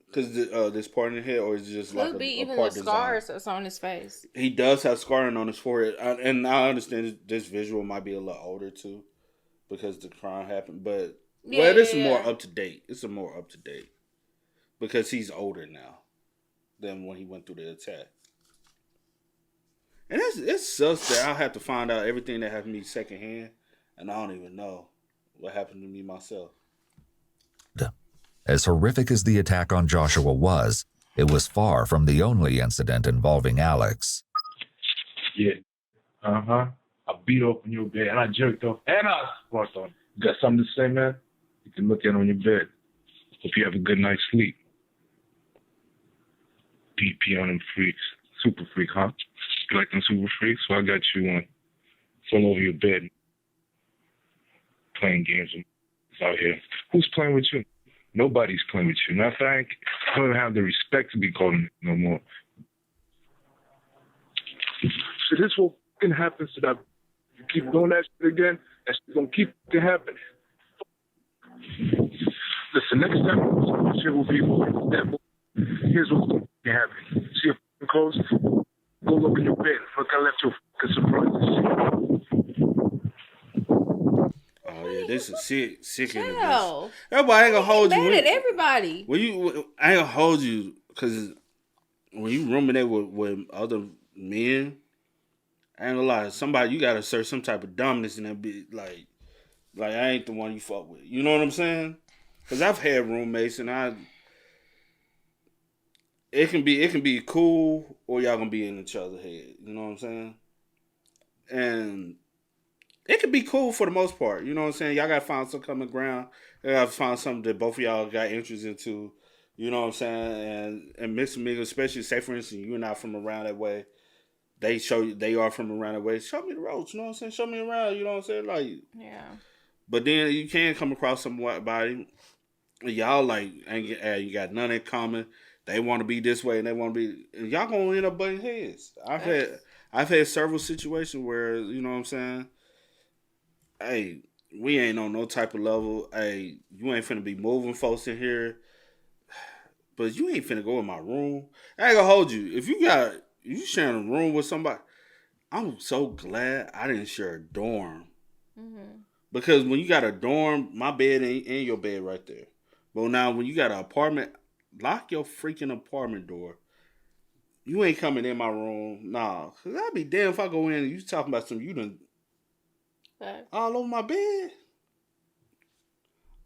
B: Because this part in the head, or is it just
C: Could
B: like
C: be
B: a
C: even
B: part
C: the
B: design?
C: scars that's on his face.
B: He does have scarring on his forehead, and I understand this visual might be a little older too, because the crime happened. But this is more up to date. It's a more up to date because he's older now than when he went through the attack. And it sucks that I'll have to find out everything that happened to me secondhand, and I don't even know what happened to me myself.
E: As horrific as the attack on Joshua was, it was far from the only incident involving Alex.
G: Yeah. I beat open your bed and I jerked off and I sparked on. You got something to say, man? You can look at it on your bed. Hope you have a good night's sleep. DP on them freaks. Super freak, huh? You like them super freaks? So I got you on. All over your bed. Playing games out here. Who's playing with you? Nobody's playing with you. Matter of fact, I don't even have the respect to be called no more. So this will fucking happen so that you keep doing that shit again, that's gonna keep happening. Listen, next time shit will be that. Here's what's gonna happen. See your fucking clothes? Go look in your bed. Look, I left you a surprise.
B: Oh yeah, this is sick in the
C: Hell.
B: Everybody ain't gonna hold you.
C: Mad at everybody.
B: I ain't gonna hold you because when you ruminate with other men, I ain't gonna lie. Somebody you gotta assert some type of dominance in that bitch. Like I ain't the one you fuck with. You know what I'm saying? Because I've had roommates and it can be cool or y'all gonna be in each other's head. You know what I'm saying? And it can be cool for the most part. You know what I'm saying? Y'all gotta find some common ground. You gotta find something that both of y'all got interest into. You know what I'm saying? And mix and mingle, especially say for instance you're not from around that way. They show you they are from around that way. Show me the roads, you know what I'm saying? Show me around, you know what I'm saying? Like
C: yeah.
B: But then you can come across somebody y'all like you got none in common. They want to be this way and they want to be and y'all gonna end up butting heads. I've had several situations where, you know what I'm saying? Hey, we ain't on no type of level. Hey, you ain't finna be moving folks in here. But you ain't finna go in my room. I ain't gonna hold you. If you sharing a room with somebody, I'm so glad I didn't share a dorm. Mm-hmm. Because when you got a dorm, my bed ain't in your bed right there. But now when you got an apartment, lock your freaking apartment door. You ain't coming in my room. Nah. Cause I'd be damn if I go in and you talking about something you done all over my bed.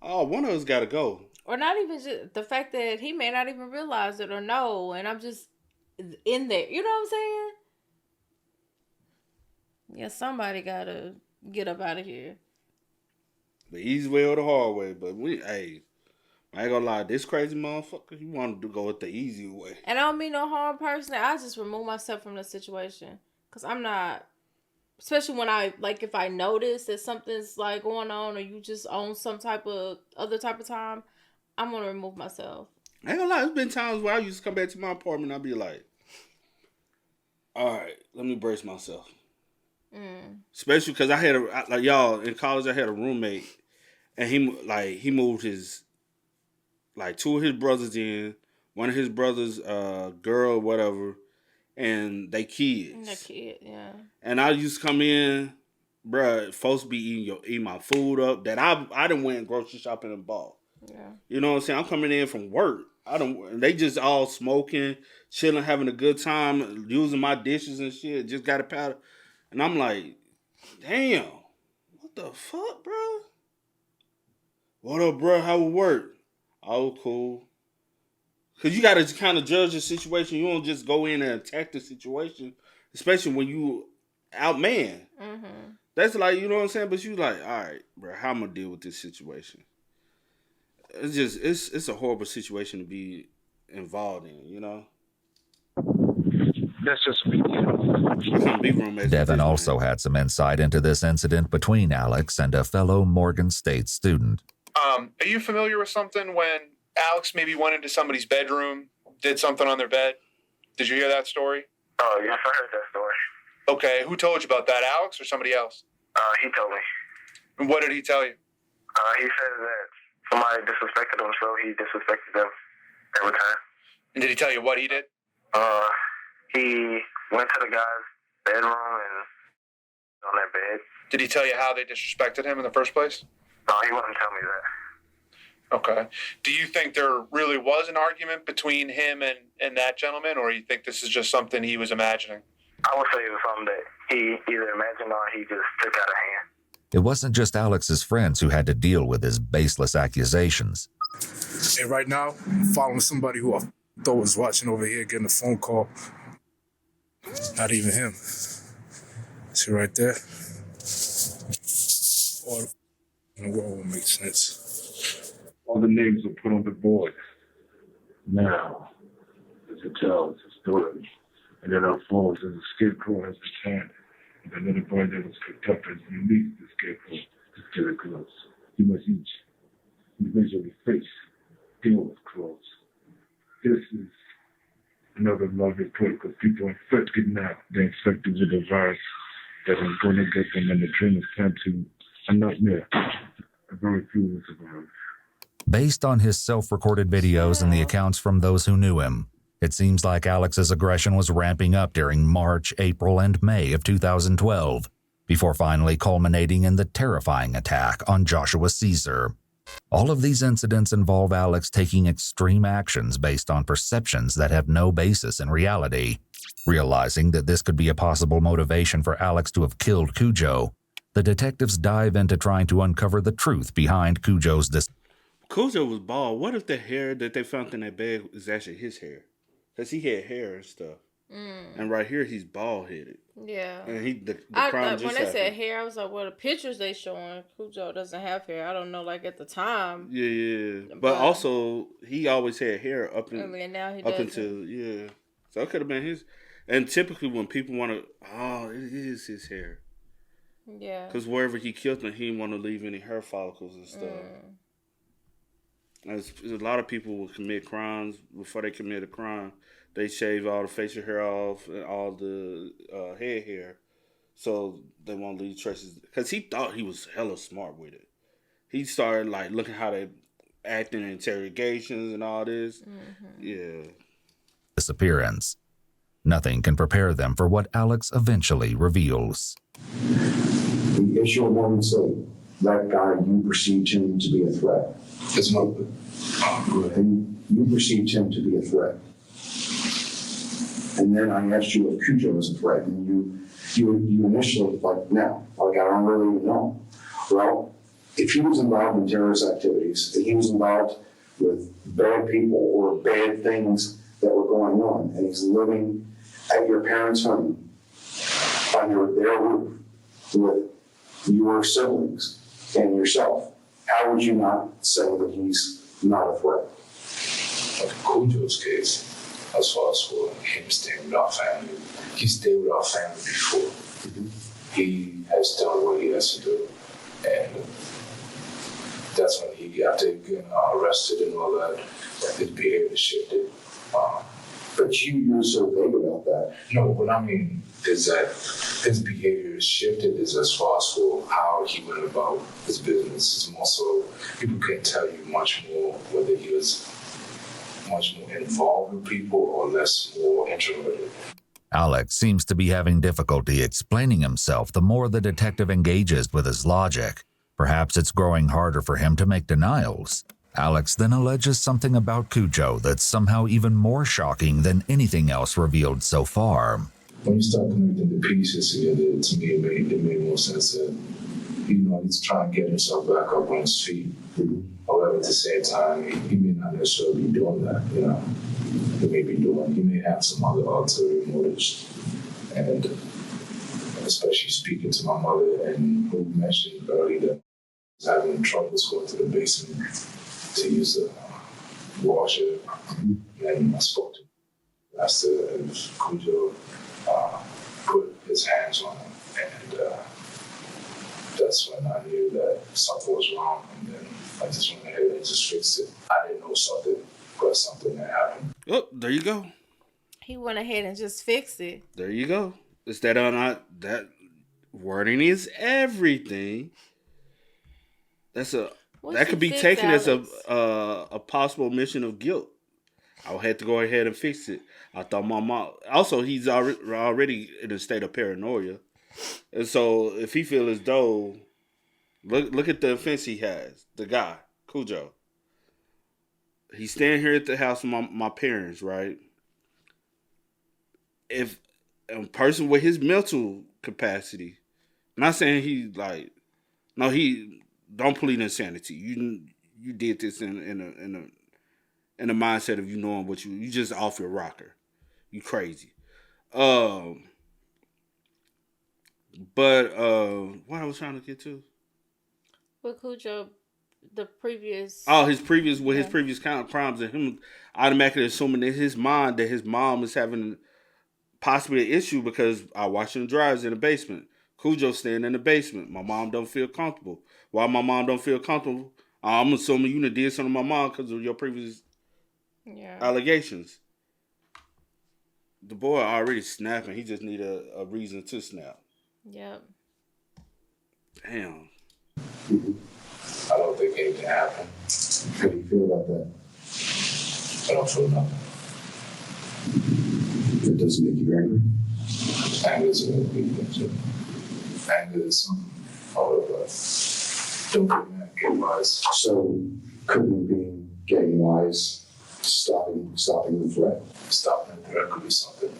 B: Oh, one of us gotta go.
C: Or not even just the fact that he may not even realize it or know, and I'm just in there. You know what I'm saying? Yeah, somebody gotta get up out of here.
B: The easy way or the hard way, but I ain't gonna lie, this crazy motherfucker, he wanted to go with the easy way.
C: And I don't mean no harm personally. I just remove myself from the situation. Because I'm not, especially when if I notice that something's like going on or you just on some type of other type of time, I'm going to remove myself.
B: I ain't gonna lie, there's been times where I used to come back to my apartment and I'd be like, all right, let me brace myself. Especially because I had y'all, in college I had a roommate and he moved his, two of his brothers in, one of his brothers, girl, whatever, and they kids.
C: The kid, yeah.
B: And I used to come in, bruh, folks be eating my food up that I done went grocery shopping and bought.
C: Yeah.
B: You know what I'm saying? I'm coming in from work. They just all smoking, chilling, having a good time, using my dishes and shit. Just got a powder. And I'm like, damn, what the fuck, bro? What up, bro? How it work? Oh, cool. Because you got to kind of judge the situation. You don't just go in and attack the situation, especially when you outman. Mm-hmm. That's like, you know what I'm saying? But you like, all right, bro, how I'm going to deal with this situation? It's just, it's a horrible situation to be involved in, you know?
G: That's just me. I
B: can't be roommates.
E: Devin also had some insight into this incident between Alex and a fellow Morgan State student.
F: Are you familiar with something when Alex maybe went into somebody's bedroom, did something on their bed? Did you hear that story?
L: Oh, yes, I heard that story.
F: Okay, who told you about that, Alex or somebody else?
L: He told me.
F: And what did he tell you?
L: He said that somebody disrespected him, so he disrespected them every time.
F: And did he tell you what he did?
L: He went to the guy's bedroom and on their bed.
F: Did he tell you how they disrespected him in the first place?
L: No, he wouldn't tell me that.
F: Okay. Do you think there really was an argument between him and that gentleman, or you think this is just something he was imagining?
L: I would say it was something that he either imagined or he just took out of hand.
E: It wasn't just Alex's friends who had to deal with his baseless accusations.
G: And right now, I'm following somebody who I thought was watching over here getting a phone call. Not even him. See right there? All in the world will make sense. All the names are put on the board. Now, as it tells the story, and then unfolds as the scarecrow has returned. And the little boy that was picked up has released the scarecrow to killer crows. He must each individually face deal with crows. This is another love report because people are first kidnapped. They're infected with a virus that is going to get them, and the dream is turned to a nightmare. A very few will survive.
E: Based on his self-recorded videos and the accounts from those who knew him, it seems like Alex's aggression was ramping up during March, April, and May of 2012, before finally culminating in the terrifying attack on Joshua Caesar. All of these incidents involve Alex taking extreme actions based on perceptions that have no basis in reality. Realizing that this could be a possible motivation for Alex to have killed Cujo, the detectives dive into trying to uncover the truth behind Cujo's
B: Cujo was bald. What if the hair that they found in that bag is actually his hair? Because he had hair and stuff. And right here, he's bald-headed.
C: Yeah.
B: And the
C: crime
B: just
C: when they
B: happened.
C: said hair, I was like, well, the pictures they showing, Cujo doesn't have hair. I don't know, like at the time.
B: Yeah. But also, he always had hair up
C: now he
B: up
C: doesn't.
B: until, yeah. So it could have been his. And typically when people want to, it is his hair.
C: Yeah.
B: Because wherever he killed them, he didn't want to leave any hair follicles and stuff. As a lot of people will commit crimes before they commit a crime. They shave all the facial hair off and all the head hair, so they won't leave traces. Because he thought he was hella smart with it. He started like looking how they act in interrogations and all this. Yeah.
E: disappearance. Nothing can prepare them for what Alex eventually reveals.
K: The issue of one say that guy, you perceived him to be a threat.
D: It's not.
K: And you perceived him to be a threat. And then I asked you if Cujo was a threat, and you initially like, no, like I don't really know. Well, if he was involved in terrorist activities, if he was involved with bad people or bad things that were going on, and he's living at your parents' home under their roof with your siblings and yourself, how would you not say that he's not a threat?
D: Like Cujo's case, as far as for him staying with our family, he stayed with our family before. He has done what he has to do, and that's when he got taken, arrested and all that. His behavior shifted.
K: But you're so vague about that.
D: No, what I mean is that his behavior shifted is as far as for how he went about his business. It's more so people can tell you much more whether he was much more involved with people or less more introverted.
E: Alex seems to be having difficulty explaining himself the more the detective engages with his logic. Perhaps it's growing harder for him to make denials. Alex then alleges something about Cujo that's somehow even more shocking than anything else revealed so far.
D: When you start connecting the pieces together, to me it made more sense that, he's trying to get himself back up on his feet. However, at the same time, he may not necessarily be doing that, He may have some other ulterior motives. And especially speaking to my mother, and who mentioned earlier that he's having troubles going to the basement to use the washer. And I spoke to him. I asked if Cujo put his hands on him. And that's when I knew that something was wrong. And then I just went ahead and just fixed it. I didn't know something, but something that happened.
B: Oh, there you go.
C: He went ahead and just fixed it.
B: There you go. Is that or not? That wording is everything. That could be taken as a possible admission of guilt. I had to go ahead and fix it. I thought my mom. Also, he's already in a state of paranoia, and so if he feels as though, look at the offense he has. The guy Cujo. He's staying here at the house with my parents, right? If a person with his mental capacity, I'm not saying he like No, he don't plead insanity. You did this in a mindset of you knowing what you just off your rocker. You crazy. But what I was trying to get to.
C: With Cujo, the previous.
B: Oh, his previous crimes and him automatically assuming in his mind that his mom is having possibly an issue because I washing the dryers in the basement. Cujo staying in the basement. My mom don't feel comfortable. Why my mom don't feel comfortable? I'm assuming you did something to my mom because of your previous allegations. The boy already snapping. He just need a reason to snap.
C: Yep.
B: Damn.
K: I don't think anything happened. How do you feel about that? I don't feel nothing. That doesn't make you angry. Anger is a weakness. Anger is something all of us. Don't get mad, get wise. So couldn't be getting wise, stopping the threat. Stopping the threat could be something.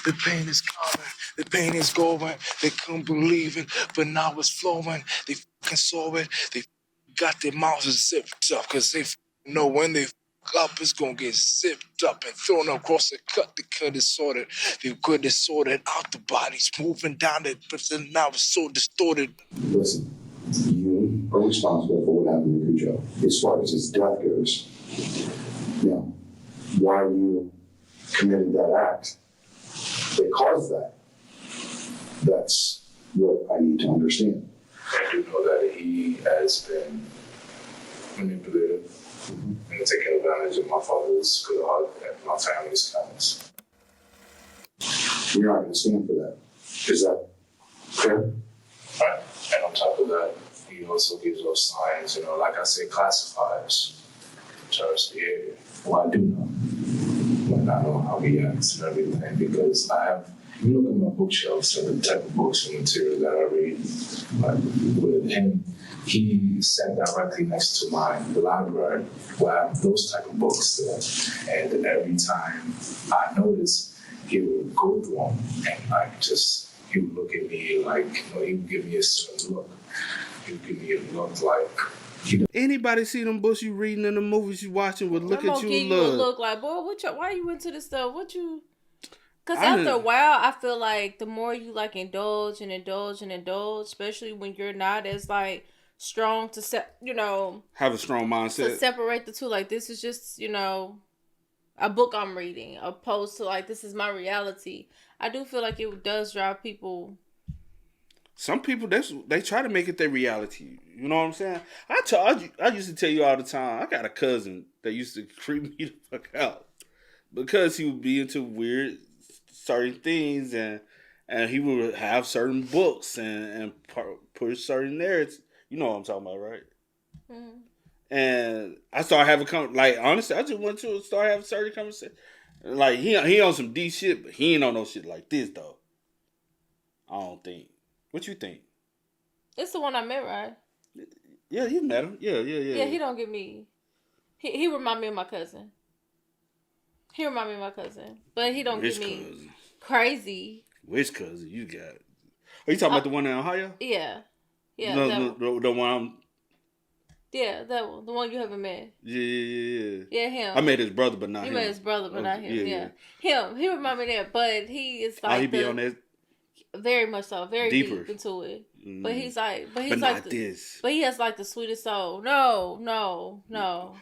J: The pain is coming, the pain is going. They couldn't believe it, but now it's flowing. They fucking saw it. They got their mouths zipped up, cause they know when they up, it's gonna get zipped up and thrown across the cut. They could have sorted. They could have sorted out the bodies, moving down it, but then now it's so distorted.
K: Listen, you are responsible for what happened to Cujo. As far as his death goes. Now, why you committed that act, they caused that. That's what I need to understand. I do know that he has been manipulative and taking advantage of my father's good heart and my family's kindness. You're not going to stand for that. Is that fair? Right. And on top of that, he also gives us signs, like I say, classifiers, terrorist behavior. Well, I do know. But I know how he acts and everything because you look at my bookshelves and the type of books and material that I read, like with him, he sat directly next to my library where I have those type of books there. And every time I noticed, he would go through them and he would look at me like, he would give me a certain look. He would give me a look like,
B: anybody see them books you reading in the movies you watching would look at you and
C: look like, boy, why you into this stuff? Because after a while, I feel like the more you like indulge, especially when you're not as like strong to
B: have a strong mindset
C: to separate the two. Like this is just a book I'm reading, opposed to like this is my reality. I do feel like it does drive people.
B: Some people they try to make it their reality. You know what I'm saying? I used to tell you all the time. I got a cousin that used to creep me the fuck out because he would be into weird certain things and he would have certain books and push certain narratives. You know what I'm talking about, right? Mm-hmm. And I started having honestly, I just went to start having certain conversations. Like he on some D shit, but he ain't on no shit like this though. I don't think. What you think?
C: It's the one I met, right?
B: Yeah, you met him. Yeah.
C: Yeah, he don't get me. He remind me of my cousin. But he don't get me cousin? Crazy.
B: Which cousin you got? Are you talking about the one in Ohio?
C: Yeah. Yeah,
B: the one
C: Yeah, that one. The one you haven't met.
B: Yeah.
C: Yeah, him.
B: I met his brother, but not him.
C: You met his brother, but not him. Yeah. Him. He remind me of that, but he is like
B: he be on that.
C: Very much so, very
B: deeper.
C: Deep into it.
B: Mm.
C: But he's like
B: not this.
C: But he has like the sweetest soul. No.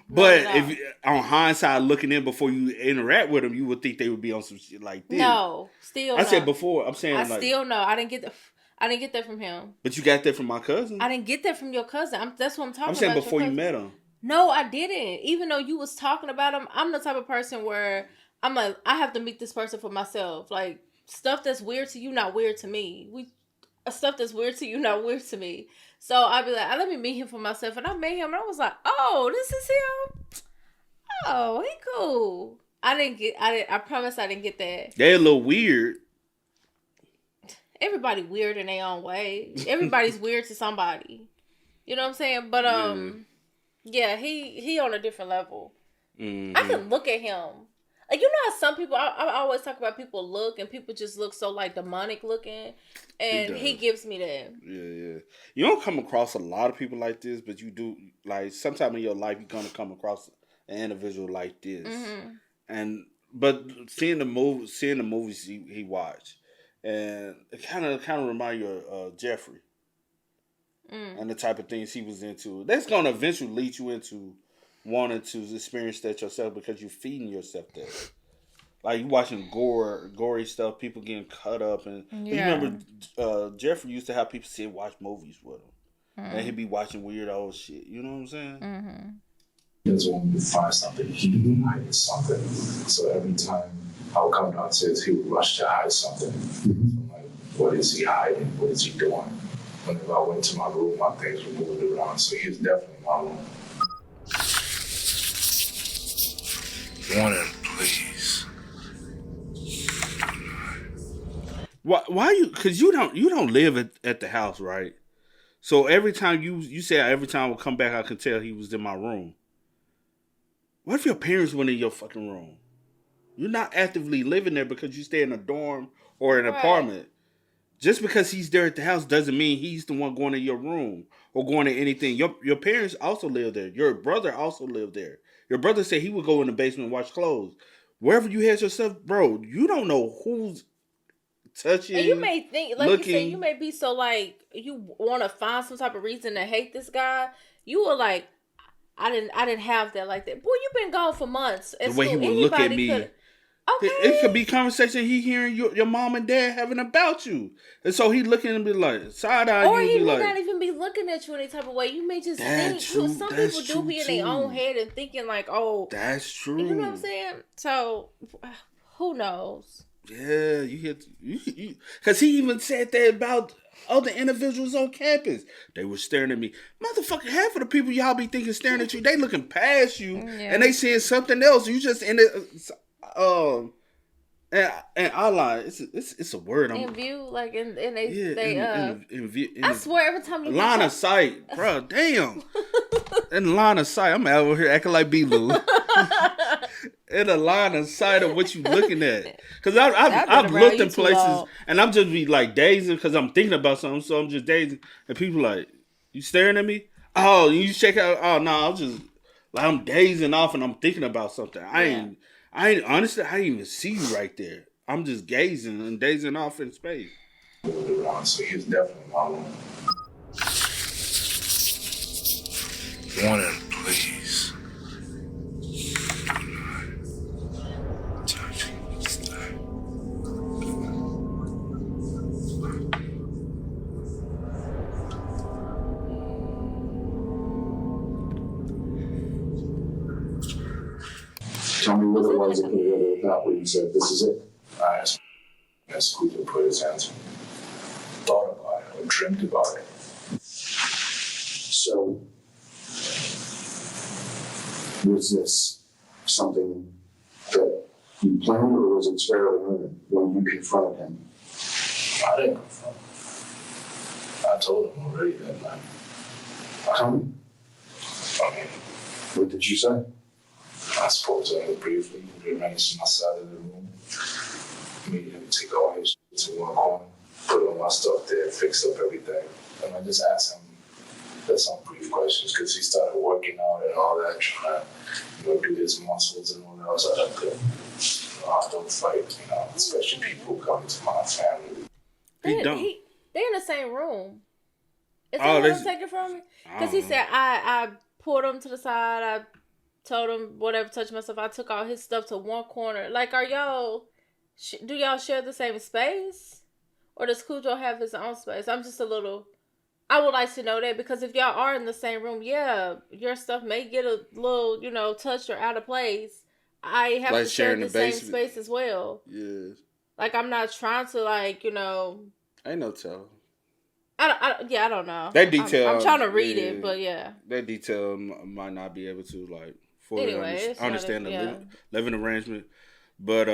B: But if on hindsight, looking in before you interact with him, you would think they would be on some shit like this.
C: No, still.
B: I said before. I'm saying
C: I still know. I didn't get that from him.
B: But you got that from my cousin.
C: I didn't get that from your cousin. That's what I'm talking about.
B: I'm saying before you met him.
C: No, I didn't. Even though you was talking about him, I'm the type of person where I'm like, I have to meet this person for myself. Like stuff that's weird to you, not weird to me. Stuff that's weird to you, not weird to me. So I'd be like, let me meet him for myself. And I met him and I was like, oh, this is him? Oh, he cool. I promise I didn't get that.
B: They're a little weird.
C: Everybody weird in their own way. Everybody's weird to somebody. You know what I'm saying? But yeah, he on a different level. Mm-hmm. I can look at him. You know how some people, I always talk about people look, and people just look so like demonic looking, and he gives me that.
B: Yeah. You don't come across a lot of people like this, but you do. Like sometime in your life, you're gonna come across an individual like this, and but seeing the movies he watched, and it kind of remind you of Jeffrey and the type of things he was into. That's gonna eventually lead you into wanting to experience that yourself because you're feeding yourself that. Like you watching gory stuff, people getting cut up, and you remember Jeffrey used to have people sit and watch movies with him, and he'd be watching weird old shit. You know what I'm saying?
K: He doesn't want me to find something. He can hide something. So every time I would come downstairs, he would rush to hide something. I'm like, what is he hiding? What is he doing? Whenever I went to my room, my things were moving around. So he was definitely in my room.
J: Warning, please.
B: Why you? Because you don't live at the house, right? So every time you say every time I would come back, I could tell he was in my room. What if your parents went in your fucking room? You're not actively living there because you stay in a dorm or an apartment. Just because he's there at the house doesn't mean he's the one going to your room or going to anything. Your parents also live there. Your brother also lived there. Your brother said he would go in the basement and wash clothes. Wherever you had yourself, bro, you don't know who's touching.
C: And you may think, like
B: looking.
C: you said, you may be so like you want to find some type of reason to hate this guy. You were like, I didn't have that like that. Boy, you've been gone for months.
B: The way he would look at me.
C: Okay.
B: It could be conversation he hearing your mom and dad having about you. And so he looking and be like, side eye
C: or
B: you
C: he
B: be
C: may
B: like,
C: not even be looking at you any type of way. You may just think.
B: true,
C: Some people do be in their own head and thinking like, oh.
B: That's true.
C: You know what I'm saying? So, who knows?
B: Yeah, you hit you because he even said that about other individuals on campus. They were staring at me. Motherfucker, half of the people y'all be thinking staring at you, they looking past you and they seeing something else. You just in it. And I lie. It's a word.
C: In view, like in they
B: I
C: swear every time you
B: line of sight, bro. Damn. In the line of sight, I'm out here acting like B-Lou. In the line of sight of what you looking at, because I've looked in places and I'm just be like dazing because I'm thinking about something, so I'm just dazing, and people like, you staring at me? Oh, you check out? Oh no, I'm just like I'm dazing off and I'm thinking about something. I ain't honestly, I didn't even see you right there. I'm just gazing and dazing off in space.
K: So he was definitely in my room.
J: Warning, please.
K: Tell me what it was that you thought when you said, this is it. I asked Scooter to put his hands on me. Thought about it or dreamt about it. So, was this something that you planned or was it fairly evident when you confronted him? I didn't confront him. I told him already that night. Tell me. I mean, what did you say? I spoke to him briefly. We arranged my side of the room. Me and him take all his shit to one corner, put all my stuff there, fixed up everything. And I just asked him some brief questions because he started working out and all that, trying to do his muscles and all that. I was like, don't fight, especially people who come to my family.
C: They're in the same room. Is that what I'm taking from me? Because he said, I pulled him to the side, I told him whatever, touch myself. I took all his stuff to one corner. Like, are y'all, do y'all share the same space? Or does Cujo have his own space? I'm just a little, I would like to know that because if y'all are in the same room, yeah, your stuff may get a little, touched or out of place. I have to share the same space as well.
B: Yeah.
C: Like, I'm not trying to,
B: Ain't no tell.
C: I don't know.
B: That detail.
C: I'm trying to read it, but yeah.
B: That detail might not be able to, fully understand the living arrangement. But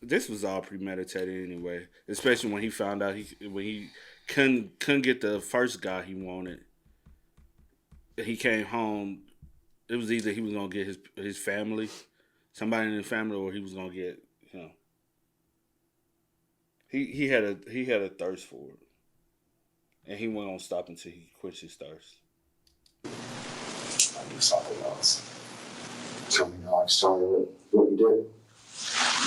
B: this was all premeditated anyway. Especially when he found out when he couldn't get the first guy he wanted. He came home. It was either he was gonna get his family, somebody in the family, or he was gonna get, you know. He had a thirst for it, and he wasn't gonna stop until he quenched his thirst.
K: I do something else. Tell me, Alex. Tell me what you did.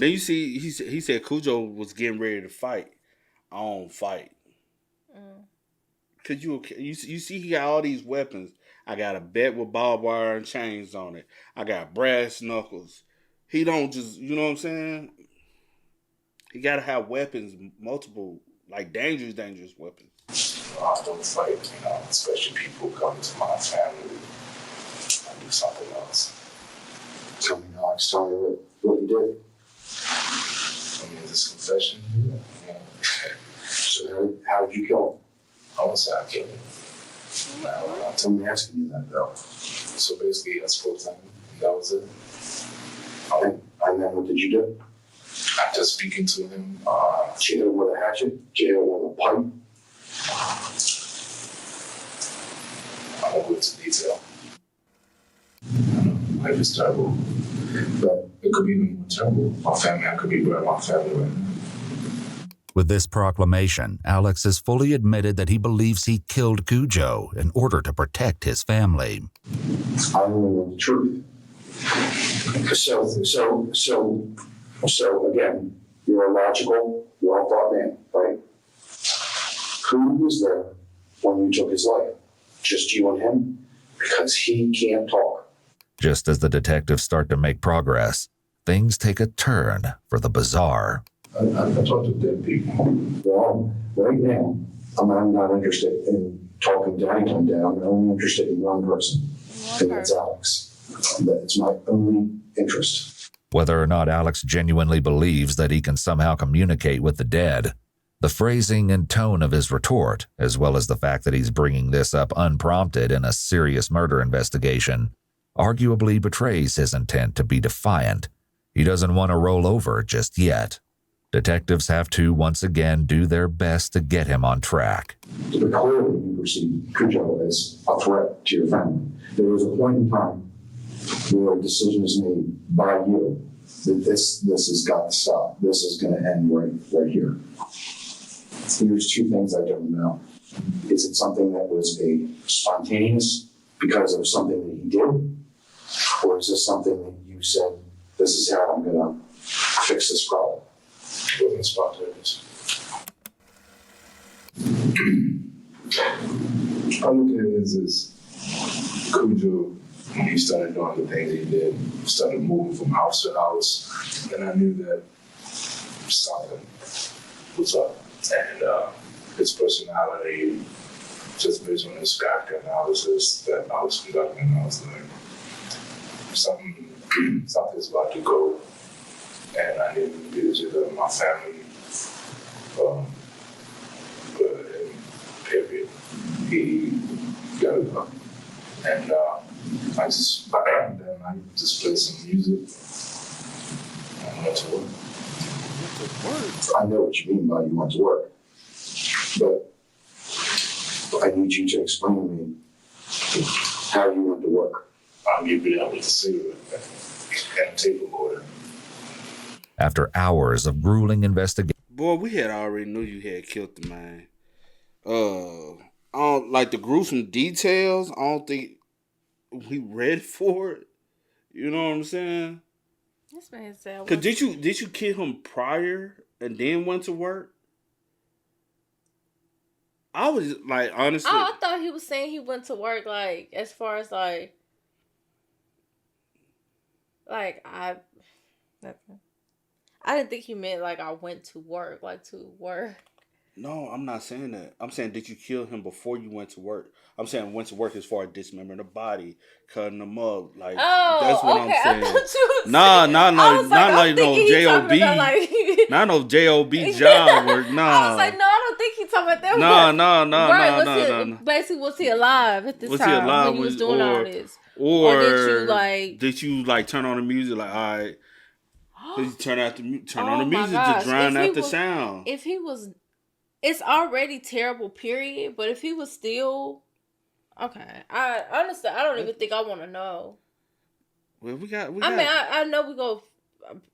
B: Then you see, he said Cujo was getting ready to fight. I don't fight. Cause you see, he got all these weapons. I got a bat with barbed wire and chains on it. I got brass knuckles. He don't just, you know what I'm saying? He gotta have weapons, multiple, like dangerous weapons.
K: I don't fight, especially people who come to my family. I do something else. Tell me, Alex. Tell me what you did. I mean, is this confession? Yeah. So how did you kill him? I won't say I killed him. Now, tell me asking you that, though. So basically, I spoke to him, and that was it. And then what did you do? After speaking to him, she hit him with a hatchet, she hit him with a pipe. I won't go into detail. Life is terrible. But it could be even more terrible. I could be burning my family right now.
E: With this proclamation, Alex has fully admitted that he believes he killed Cujo in order to protect his family.
K: I only know the truth. So again, you're a logical, well-thought man, right? Who was there when you took his life? Just you and him? Because he can't talk.
E: Just as the detectives start to make progress, things take a turn for the bizarre.
K: I talk to dead people. Well, right now, I'm not interested in talking to anyone down. I'm only interested in one person, and that's Alex. That's my only interest.
E: Whether or not Alex genuinely believes that he can somehow communicate with the dead, the phrasing and tone of his retort, as well as the fact that he's bringing this up unprompted in a serious murder investigation, arguably betrays his intent to be defiant. He doesn't want to roll over just yet. Detectives have to once again do their best to get him on track.
K: But clearly you perceive Cujo as a threat to your family. There was a point in time where a decision is made by you that this has got to stop. This is going to end right here. There's two things I don't know. Is it something that was a spontaneous because of something that he did? Or is this something that you said, this is how I'm going to fix this problem? It wasn't spontaneous. I look at it as Cujo, when he started doing the things he did, started moving from house to house, and I knew that something was up. And his personality, just based on his character analysis that I was conducting, I was like, something's about to go, and I need to be with my family. Period. He got it up. And I just played some music and went to work. I know what you mean by you went to work, but I need you to explain to me how you went to work. I'll give you that with the cigarette and a tape recorder.
E: After hours of grueling investigation,
B: Boy, we had already knew you had killed the man. I don't like the gruesome details. I don't think we read for it. You know what I'm saying?
C: This man said,
B: Cause did you kill him prior and then went to work? I was like, honestly,
C: I thought he was saying he went to work, like, as far as like I didn't think he meant like I went to work, like to work.
B: No, I'm not saying that. I'm saying, did you kill him before you went to work? I'm saying went to work as far as dismembering the body, cutting them up. Like, that's what
C: okay.
B: I'm saying.
C: I thought you was
B: Nah,
C: saying.
B: not like no J.O.B.
C: Like,
B: Not no J.O.B. job work. Nah.
C: I was like, no, I don't think he's talking about that.
B: No.
C: Basically, was he alive at this
B: Was
C: time
B: he alive
C: when he was doing all this?
B: Or
C: did you like
B: turn on the music? Like, all right, did you turn on the music
C: gosh.
B: to drown out the sound?
C: If he was, it's already terrible, period. But if he was still, okay, I honestly, I don't even think I want to know.
B: Well, we got.
C: I know we go.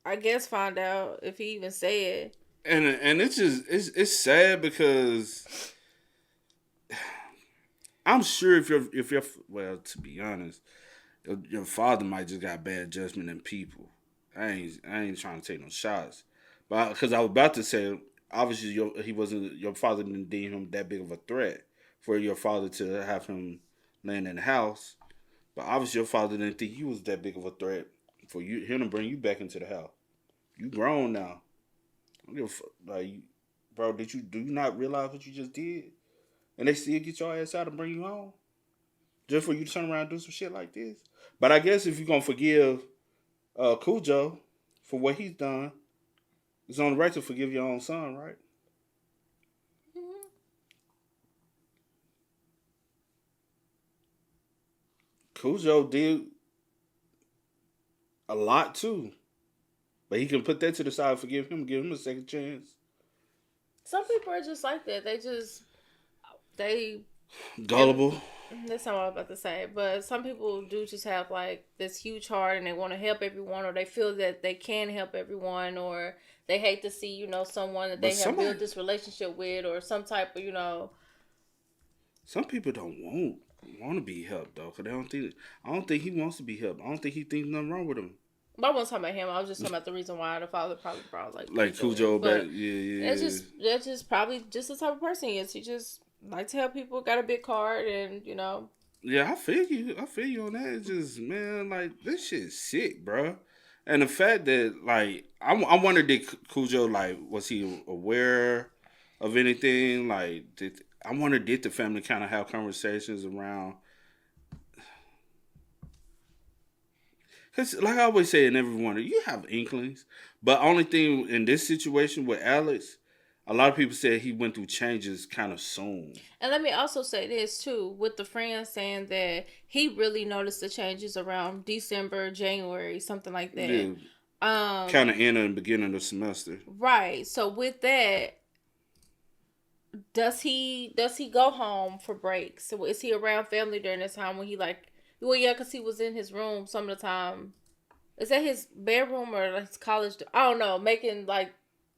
C: I guess find out if he even said.
B: And it's just it's sad because I'm sure if you're well, to be honest, your father might just got bad judgment in people. I ain't trying to take no shots, but because I was about to say, obviously your father didn't deem him that big of a threat for your father to have him land in the house, but obviously your father didn't think you was that big of a threat for him to bring you back into the house. You grown now. I don't give a like, bro, do you not realize what you just did? And they still get your ass out and bring you home just for you to turn around and do some shit like this. But I guess if you're gonna forgive Cujo for what he's done, it's only right to forgive your own son, right?
C: Mm-hmm.
B: Cujo did a lot too, but he can put that to the side, forgive him, give him a second chance.
C: Some people are just like that. They
B: gullible.
C: That's not what I was about to say. But some people do just have like this huge heart and they want to help everyone, or they feel that they can help everyone, or they hate to see, someone that they have built this relationship with, or some type of,
B: Some people don't want to be helped though, because I don't think he wants to be helped. I don't think he thinks nothing wrong with him.
C: But I wasn't talking about him. I was just talking about the reason why the father probably brought like
B: Cujo back.
C: Yeah. That's just probably just the type of person he is. He just like to help people, got a big card, and
B: Yeah, I feel you on that. It's just, man, like, this shit's sick, bro. And the fact that, like, I wonder, did Cujo, like, was he aware of anything? Like, I wonder, did the family kind of have conversations around? Because, like I always say in every one, you have inklings. But only thing in this situation with Alex, a lot of people said he went through changes kind of soon.
C: And let me also say this too, with the friend saying that he really noticed the changes around December, January, something like that.
B: Yeah. Kind of end and beginning of the semester.
C: Right. So with that, does he go home for breaks? So is he around family during this time when he because he was in his room some of the time. Is that his bedroom or his college? I don't know, making like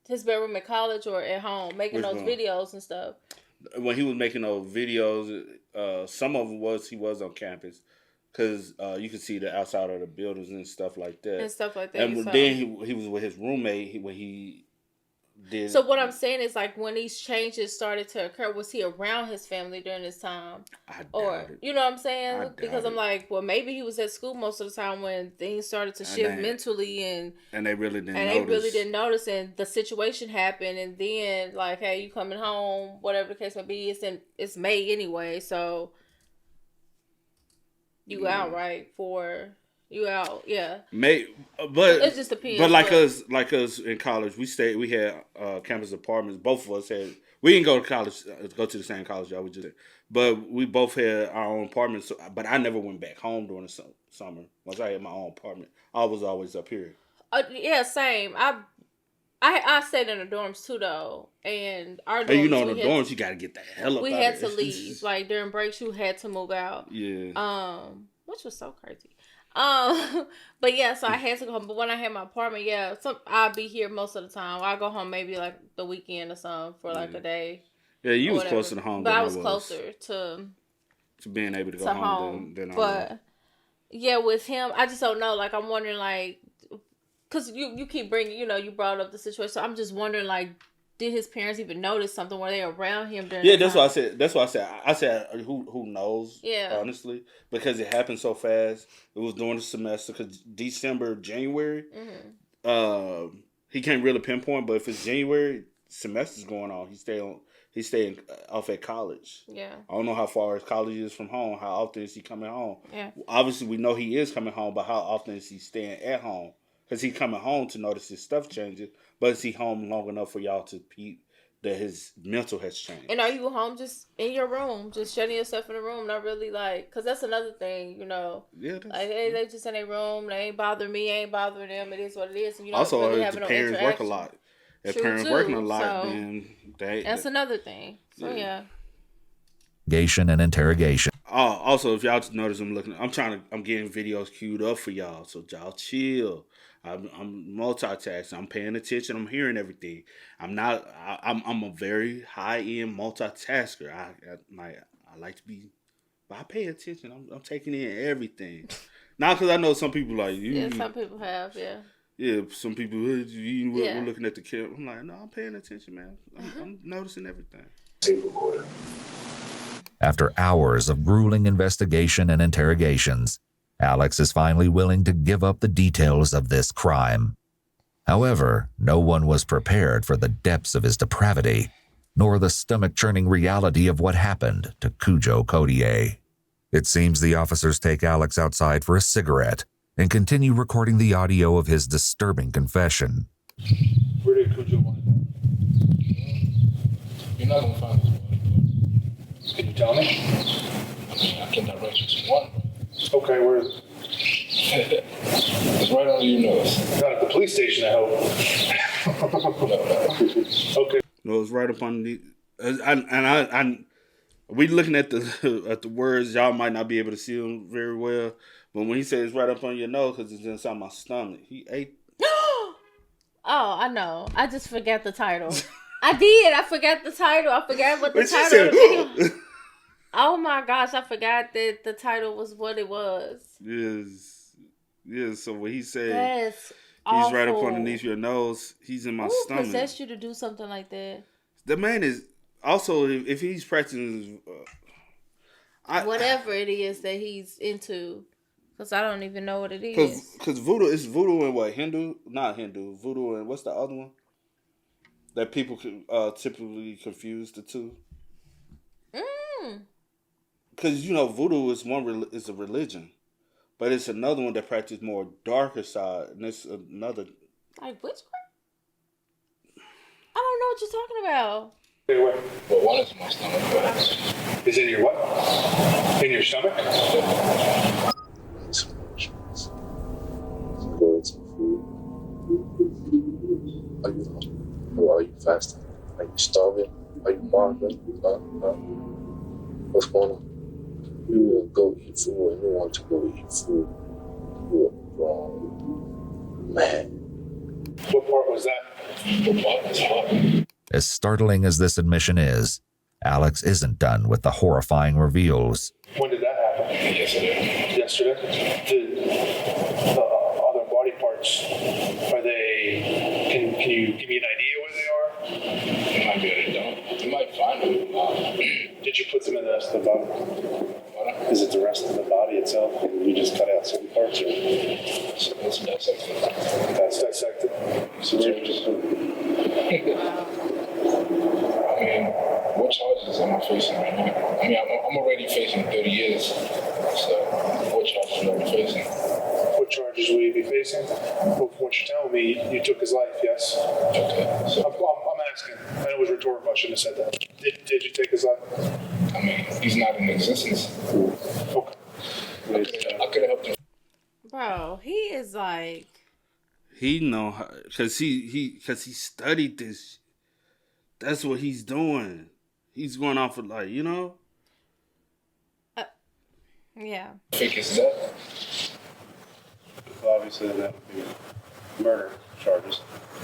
C: his bedroom at college or at home, making those videos and stuff.
B: When he was making those videos, some of them he was on campus, because you could see the outside of the buildings and stuff like that. And then he was with his roommate when he did.
C: So what I'm saying is, like, when these changes started to occur, was he around his family during this time?
B: I doubt it.
C: You know what I'm saying? Because I'm like, well, maybe he was at school most of the time when things started to shift mentally, and
B: they really didn't
C: notice, and the situation happened, and then like, hey, you coming home, whatever the case may be. It's May anyway, so you out, right? You out, yeah.
B: But
C: it just depends.
B: But like us in college, we had campus apartments. Both of us had. We didn't go to college, go to the same college, y'all. But we both had our own apartments. But I never went back home during the summer. Once I had my own apartment, I was always up here.
C: Yeah, same. I stayed in the dorms too, though, and our dorms.
B: And in the dorms, you gotta get the hell up.
C: We had to leave. Like during breaks, you had to move out.
B: Yeah.
C: Which was so crazy. But yeah, so I had to go home. But when I had my apartment, I'll be here most of the time. I'll go home maybe like the weekend or something for like a day.
B: Yeah, you was closer to home,
C: but I was closer to
B: being able to go home than I was.
C: But yeah, with him, I just don't know. Like, I'm wondering, like, because you keep bringing, you brought up the situation. So I'm just wondering, like, did his parents even notice something? Were they around him during?
B: Yeah, that's what I said. That's what I said. I said, who knows?
C: Yeah,
B: honestly, because it happened so fast. It was during the semester. Because December, January, he can't really pinpoint. But if it's January, semester's going on. He's staying off at college.
C: Yeah,
B: I don't know how far his college is from home. How often is he coming home?
C: Yeah,
B: obviously we know he is coming home, but how often is he staying at home? Because he's coming home to notice his stuff changes. But is he home long enough for y'all to peep that his mental has changed?
C: And are you home just in your room, just shutting yourself in the room, not really like, because that's another thing,
B: Yeah.
C: Like, hey, they just in their room, they ain't bothering me, ain't bothering them, it is what it is. And
B: also,
C: really
B: if the parents work a lot. If parents working a lot, then
C: that's another thing. So, yeah.
E: And interrogation.
B: Also, if y'all just notice, I'm getting videos queued up for y'all, so y'all chill. I'm multitasking. I'm paying attention. I'm hearing everything. I'm a very high end multitasker. I like to be, but I pay attention. I'm taking in everything. Not because I know some people like you.
C: Yeah, some people have. Yeah.
B: Yeah, some people we're looking at the camera. I'm like, no, I'm paying attention, man. I'm noticing everything.
E: After hours of grueling investigation and interrogations, Alex is finally willing to give up the details of this crime. However, no one was prepared for the depths of his depravity, nor the stomach-churning reality of what happened to Cujo Codier. It seems the officers take Alex outside for a cigarette and continue recording the audio of his disturbing confession.
G: Where did Cujo want to go?
H: You're not gonna find this body.
G: Can you tell me?
H: I mean, I can direct you to one.
G: Okay, where is it?
H: It's right under your nose.
G: Not at the police station, I hope. Okay.
B: No, it's right up underneath. We looking at the words. Y'all might not be able to see them very well, but when he says it's right up on your nose, because it's inside my stomach, he ate.
C: Oh, I know. I just forgot the title. I did. I forgot the title. I forgot what the title of the video. Oh my gosh, I forgot that the title was what it was.
B: Yes. So when he said
C: That's
B: he's right up
C: awful.
B: underneath your nose, he's in my
C: Who
B: stomach.
C: possessed you to do something like that?
B: The man is also, if he's practicing
C: whatever it is that he's into, because I don't even know what it is.
B: Because voodoo is voodoo and what? Hindu? Not Hindu. Voodoo and what's the other one? That people typically confuse the two. Because voodoo is is a religion, but it's another one that practices more darker side, and it's another.
C: Like witchcraft? I don't know what you're talking about.
G: Wait, what?
H: Well, one is in my stomach.
G: Is in your what? In your stomach?
J: Go eat some food. Are you hungry? Or are you fasting? Are you starving? Are you marveling? What's going on? You will go eat food and you want to go eat food. You are wrong. Man.
G: What part was that?
H: What part was hot?
E: As startling as this admission is, Alex isn't done with the horrifying reveals.
G: When did that happen?
H: Yesterday.
G: Yesterday? The other body parts, are they, can you give me an idea where they are?
H: You might be able to know. You might find them.
G: Did you put them in the rest of the body? Is it the rest of the body itself? You just cut out certain parts? Or?
H: It's dissected.
G: That's dissected? So
H: I mean, what charges am I facing right now? I mean, I'm already facing 30 years. So, what charges am I facing?
G: What charges will you be facing? Well, from what you're telling me, you took his life, yes?
H: Okay. So,
G: I'm asking. I know it was rhetorical. I shouldn't have said that. Did you take his life?
H: I mean, he's not in existence.
G: Okay.
H: I could have helped him.
C: Bro, he is like...
B: He know how, because he studied this. That's what he's doing. He's going off of
C: yeah.
H: Fake his death.
G: Obviously, that would be murder charges.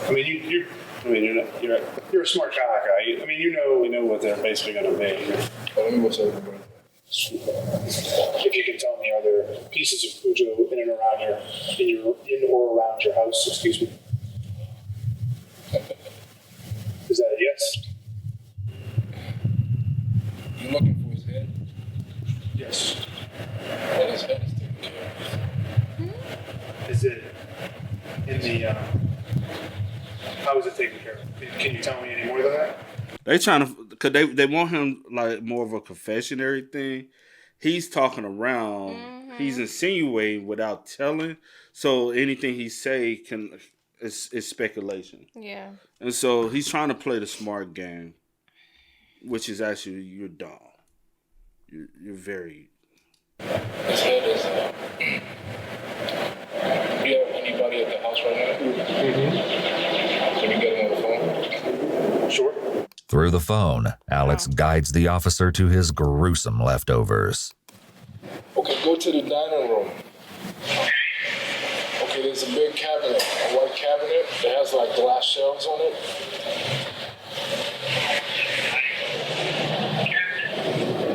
G: I mean, you're a smart guy. I mean, you know what they're basically going to be.
H: Let me what's over.
G: If you can tell me, are there pieces of Cujo in and around in or around your house? Excuse me. Is that a yes?
H: You looking for his head?
G: Yes.
H: Well, his head is taken care of.
G: Is it in the? How is it taken care of? Can you tell me any more than that?
B: They trying to, cause they want him like more of a confessionary thing. He's talking around. Mm-hmm. He's insinuating without telling. So anything he say is speculation.
C: Yeah.
B: And so he's trying to play the smart game, which is actually you're dumb. You're very.
H: His head is. Do you have anybody at the house right now? Mm-hmm. Can you get him on the phone?
G: Sure.
E: Through the phone, Alex guides the officer to his gruesome leftovers.
G: to the dining room. Okay, there's a big cabinet, a white cabinet that has like glass shelves on it.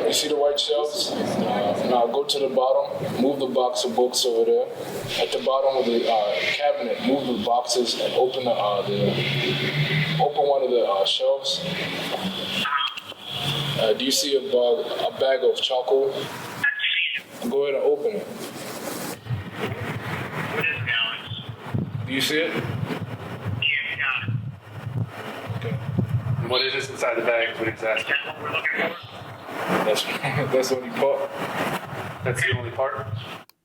G: You see the white shelves? Now go to the bottom, move the box of books over there. At the bottom of the cabinet, move the boxes and open one of the shelves. Do you see a bag of charcoal? Go ahead and open it. Do you see it? Okay. What is this inside the bag? What exactly? That's the only part. That's the only part.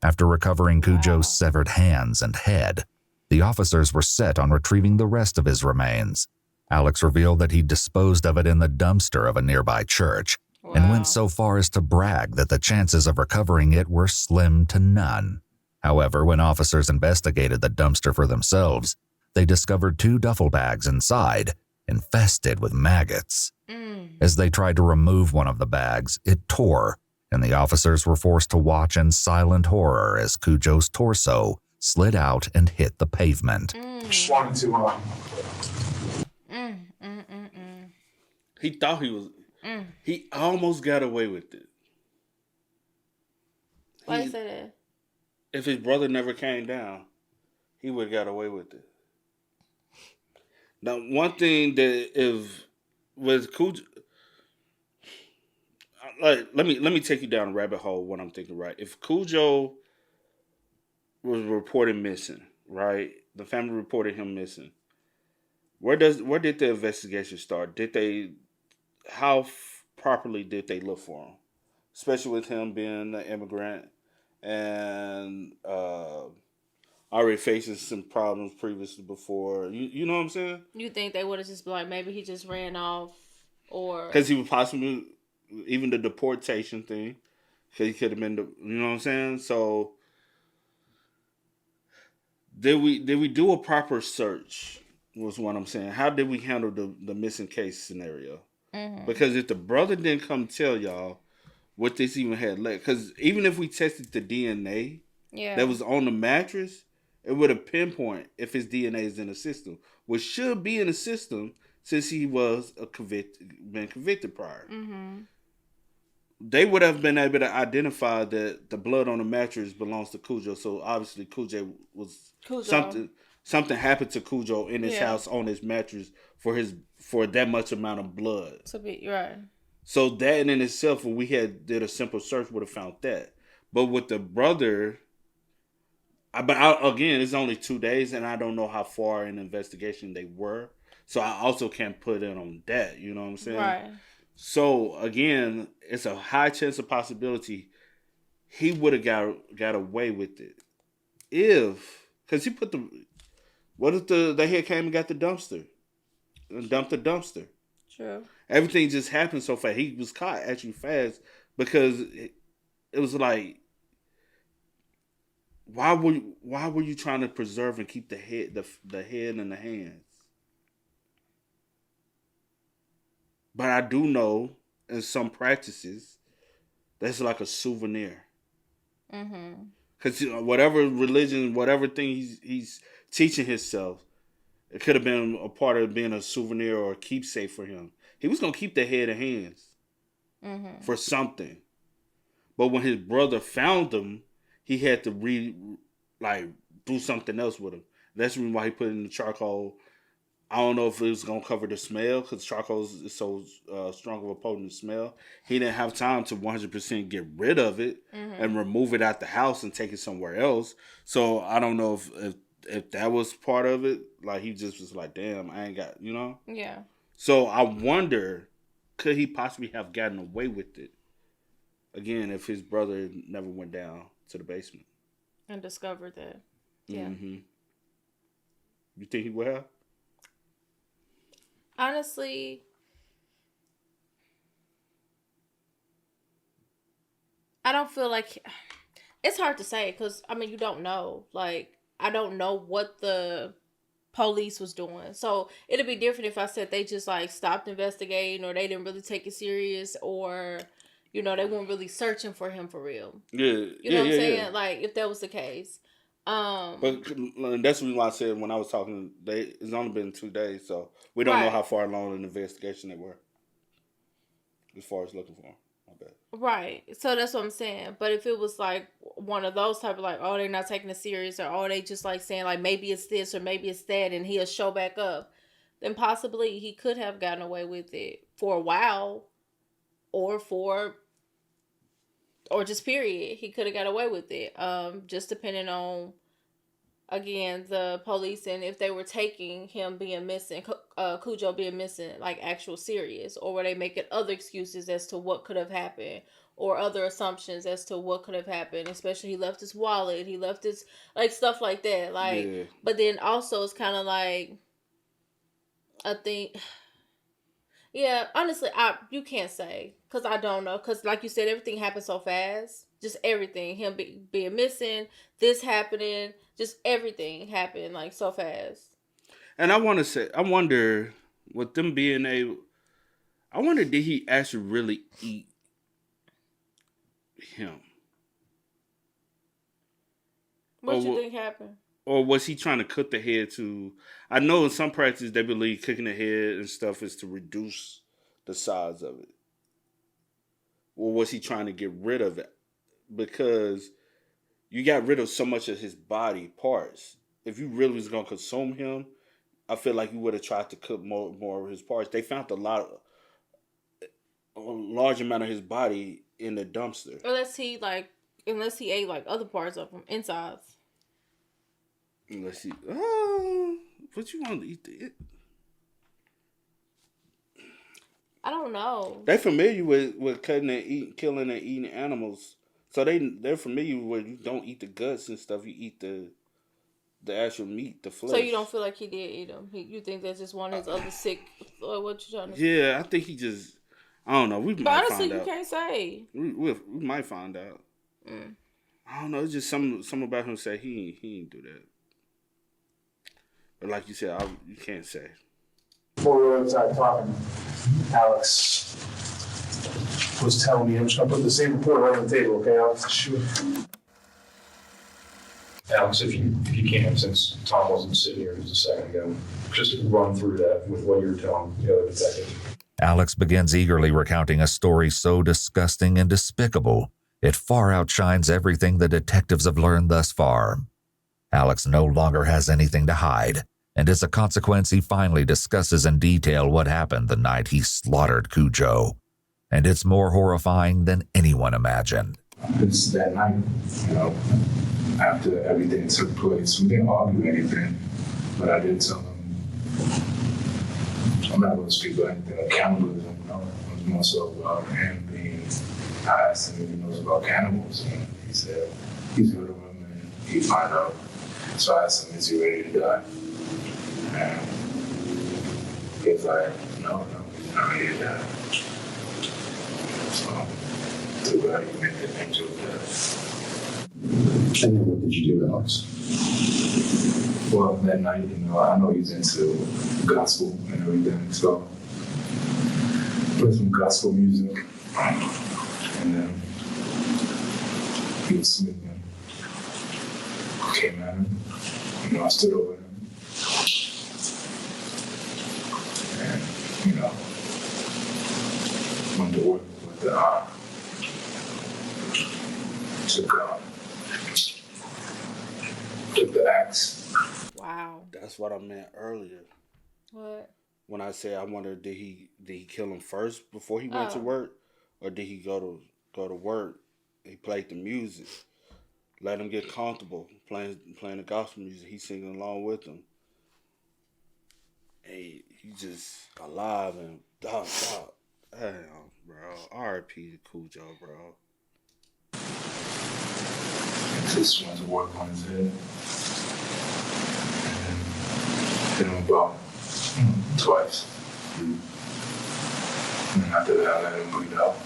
E: After recovering Cujo's severed hands and head, the officers were set on retrieving the rest of his remains. Alex revealed that he disposed of it in the dumpster of a nearby church and went so far as to brag that the chances of recovering it were slim to none. However, when officers investigated the dumpster for themselves, they discovered 2 duffel bags inside, infested with maggots. As they tried to remove one of the bags, it tore, and the officers were forced to watch in silent horror as Cujo's torso slid out and hit the pavement.
G: Just wanted to
B: He thought he was. He almost got away with it.
C: Why you say that?
B: If his brother never came down, he would have got away with it. Now, one thing that if with Cujo, like let me take you down a rabbit hole. What I'm thinking, right? If Cujo was reported missing, right? The family reported him missing. Where did the investigation start? How properly did they look for him? Especially with him being an immigrant and already facing some problems previously before. You know what I'm saying?
C: You think they would have just been like, maybe he just ran off, or
B: because he was possibly even the deportation thing. Because he could have been, you know what I'm saying? So did we do a proper search? Was what I'm saying. How did we handle the missing case scenario? Mm-hmm. Because if the brother didn't come tell y'all what this even had left, because even if we tested the DNA that was on the mattress, it would have pinpoint if his DNA is in the system, which should be in the system since he was been convicted prior. Mm-hmm. They would have been able to identify that the blood on the mattress belongs to Cujo. So obviously Cujo. Something happened to Cujo in his house on his mattress for that much amount of blood.
C: To be right.
B: So that in itself, when we did a simple search, would have found that. But with the brother, again, it's only 2 days, and I don't know how far in the investigation they were. So I also can't put it on that. You know what I'm saying?
C: Right.
B: So again, it's a high chance of possibility he would have got away with it because he put the. What if they had came and got the dumpster and dumped the dumpster?
C: True.
B: Everything just happened so fast. He was caught actually fast because it was like, why were you trying to preserve and keep the head and the hands? But I do know in some practices that's like a souvenir. Mm-hmm. Because whatever religion, whatever thing he's teaching himself, it could have been a part of being a souvenir or a keepsake for him. He was going to keep the head and hands for something. But when his brother found them, he had to do something else with them. That's the reason why he put it in the charcoal. I don't know if it was going to cover the smell because charcoal is so strong of a potent smell. He didn't have time to 100% get rid of it and remove it out the house and take it somewhere else. So I don't know if that was part of it. Like he just was like, damn, I ain't got, you know?
C: Yeah.
B: So I wonder, could he possibly have gotten away with it? Again, if his brother never went down to the basement.
C: And discovered that. Yeah. Mm-hmm.
B: You think he would have?
C: Honestly, I don't feel like it's hard to say because I mean you don't know. Like I don't know what the police was doing, so it'd be different if I said they just like stopped investigating or they didn't really take it serious, or you know, they weren't really searching for him for real.
B: Yeah.
C: You know what I'm saying? Like, if that was the case.
B: But that's the reason why I said when I was talking, it's only been 2 days, so we don't know how far along in the investigation they were. As far as looking for him. I bet.
C: Right. So that's what I'm saying. But if it was like one of those type of like, oh, they're not taking it serious, or oh, they just like saying like maybe it's this or maybe it's that, and he'll show back up, then possibly he could have gotten away with it for a while, or just period. He could have got away with it. Just depending on, again, the police, and if they were taking him being missing, Cujo being missing, like actual serious, or were they making other excuses as to what could have happened, or other assumptions as to what could have happened. Especially he left his wallet, he left his, like, stuff like that. Like, yeah. But then also it's kind of like, I think, yeah, honestly, you can't say, because I don't know, because like you said, everything happened so fast. Just everything, him being missing, this happening, just everything happened like so fast.
B: And I wonder, with them being able, I wonder, did he actually really eat him?
C: What you think happened?
B: Or was he trying to cut the head to? I know in some practices they believe cooking the head and stuff is to reduce the size of it. Or was he trying to get rid of it? Because you got rid of so much of his body parts. If you really was going to consume him, I feel like you would have tried to cook more of his parts. They found a large amount of his body in the dumpster.
C: Unless he ate like other parts of him, insides.
B: Unless he, what you want to eat?
C: I don't know.
B: They familiar with cutting and killing and eating animals. So they're familiar with, you don't eat the guts and stuff. You eat the actual meat, the flesh.
C: So you don't feel like he did eat them? You think that's just one of his other sick? Or what you trying to say?
B: Yeah, I think he just. I don't know. We might
C: honestly,
B: find out.
C: you can't say.
B: We might find out. I don't know. It's just some about him say he ain't do that. But like you said, you can't say.
K: Before we were outside talking, Alex was telling me, I'm just going to put the same report right on the table, okay, Alex? Sure. Alex, if you can, since Tom wasn't sitting here just a second ago, just run through that with what you're telling the other detective.
E: Alex begins eagerly recounting a story so disgusting and despicable, it far outshines everything the detectives have learned thus far. Alex no longer has anything to hide, and as a consequence, he finally discusses in detail what happened the night he slaughtered Cujo. And it's more horrifying than anyone imagined.
D: It's that night, after everything took place, we didn't argue anything, but I did tell him, I'm not going to speak about anything like cannibalism, it was more so about him being, I asked him if he knows about cannibals, and he said he's heard of them and he'd find out. So I asked him, is he ready to die? And he's like, no, he's not ready to die. So, too bad he made the angel of death.
K: And then what did you do, Alex?
D: Well, that night, I know he's into gospel and everything, so played some gospel music, and then he was sleeping. Came at him, I stood over him, and went to work with the took the axe.
C: Wow.
B: That's what I meant earlier.
C: What?
B: When I said I wonder, did he kill him first before he went to work, or did he go to work? He played the music, let him get comfortable playing the gospel music. He's singing along with them. Hey, he just alive and dog. Damn, bro. R.I.P. to Cujo, bro.
D: Just went to work on his head. And hit him about twice. And after that, I let him bleed out.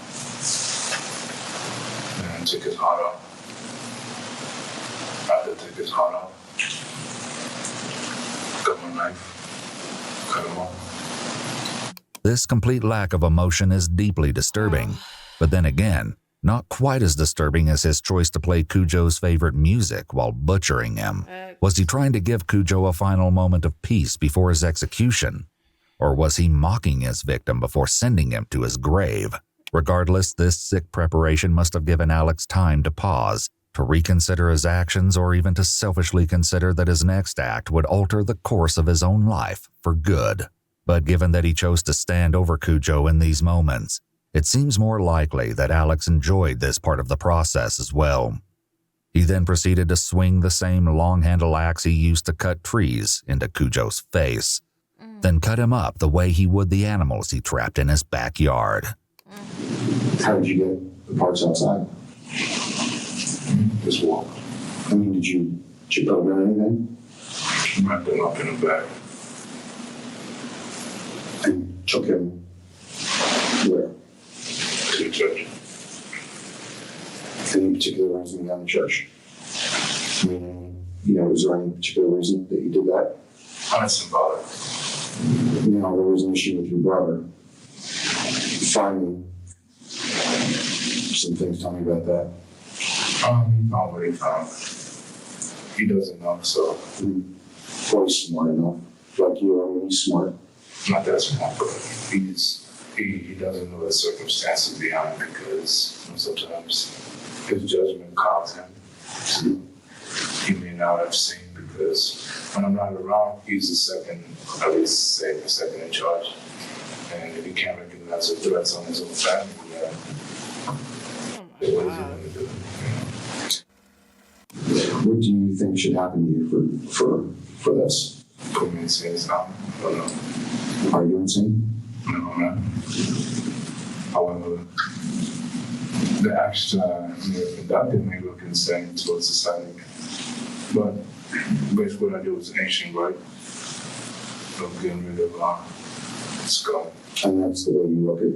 D: And then took his heart off. After I took his heart off, got my knife, cut him off.
E: This complete lack of emotion is deeply disturbing. But then again, not quite as disturbing as his choice to play Cujo's favorite music while butchering him. Was he trying to give Cujo a final moment of peace before his execution? Or was he mocking his victim before sending him to his grave? Regardless, this sick preparation must have given Alex time to pause, to reconsider his actions, or even to selfishly consider that his next act would alter the course of his own life for good. But given that he chose to stand over Cujo in these moments, it seems more likely that Alex enjoyed this part of the process as well. He then proceeded to swing the same long-handle axe he used to cut trees into Cujo's face, then cut him up the way he would the animals he trapped in his backyard.
K: How did you get the parts outside? This walk. I mean, did you program anything?
G: Wrapped them up in a bag.
K: And took him where?
G: To the church.
K: Any particular reason down the church? I mean, is there any particular reason that you did that?
G: That's symbolic.
K: There was an issue with your brother. Finally, some things. Tell me about that.
G: He found what he found. He doesn't know, so.
K: Well, he's smart enough. Like you, I mean, he's smart.
G: Not that smart, but he doesn't know the circumstances behind it because sometimes his judgment calls him. He may not have seen because when I'm not around, he's the second, at least say the second in charge. And if he can't recognize the threats on his own family, then what is he going to do?
K: What do you think should happen to you for this?
G: Put me in insane asylum. I don't know.
K: Are you insane?
G: No, I'm not. However, the action conducted may look insane towards society. But basically what I do is ancient, right? Of getting rid of skull.
K: And that's the way you look at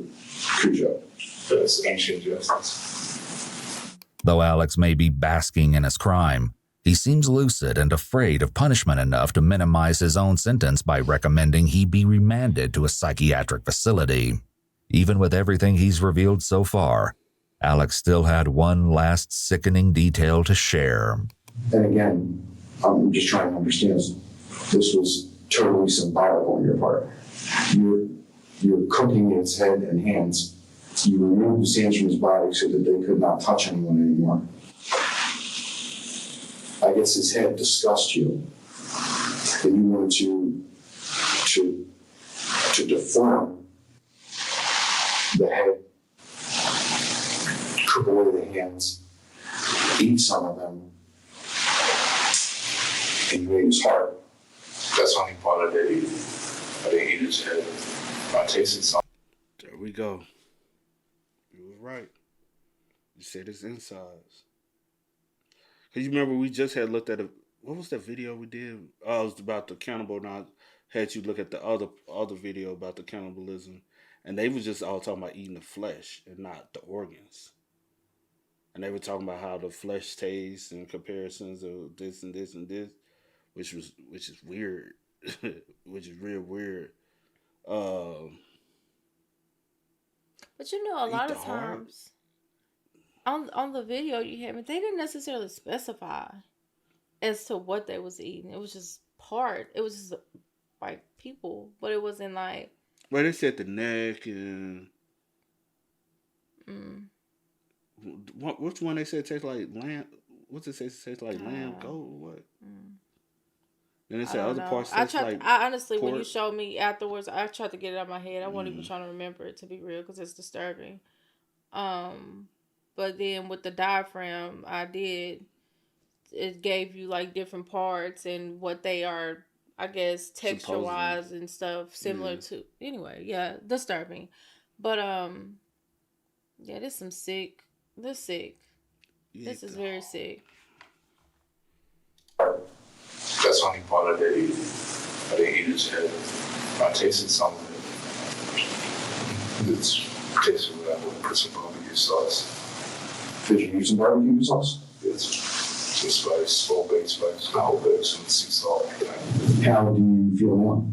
K: Cujo.
G: That's ancient justice.
E: Though Alex may be basking in his crime, he seems lucid and afraid of punishment enough to minimize his own sentence by recommending he be remanded to a psychiatric facility. Even with everything he's revealed so far, Alex still had one last sickening detail to share.
K: And again, I'm just trying to understand. This was totally symbolic on your part. You're cooking its head and hands. You removed his hands from his body so that they could not touch anyone anymore. I guess his head disgusted you. And you wanted to deform the head, cook away the hands, eat some of them, and you ate his heart.
G: That's the only part I did eat. I didn't eat his head. I tasted something.
B: There we go. You was right. You said his insides. Cause you remember we just had looked at what was that video we did? It was about the cannibal, and I had you look at the other video about the cannibalism, and they was just all talking about eating the flesh and not the organs. And they were talking about how the flesh tastes and comparisons of this and this and this, which is weird, which is real weird.
C: But a lot of times on the video you had me, they didn't necessarily specify as to what they was eating. It was just it was just like people, but it wasn't like.
B: Well, they said the neck and. Which one they said tastes like lamb? What's it say tastes like lamb? Goat? What? Then they said other parts taste like.
C: I honestly,
B: pork.
C: when you showed me afterwards, I tried to get it out of my head. I wasn't even trying to remember it, to be real, because it's disturbing. But then with the diaphragm, it gave you like different parts and what they are, I guess, texture wise and stuff similar to. Anyway, yeah, disturbing. But yeah, this some sick. This sick. This is very sick.
G: That's the only part I did eat. I didn't eat his head. I tasted some of it. It's tasted whatever. Put some barbecue sauce.
K: Did you use some barbecue sauce?
G: Yes. Some spice, whole baked spice, the whole bag, some sea salt.
K: How do you feel now?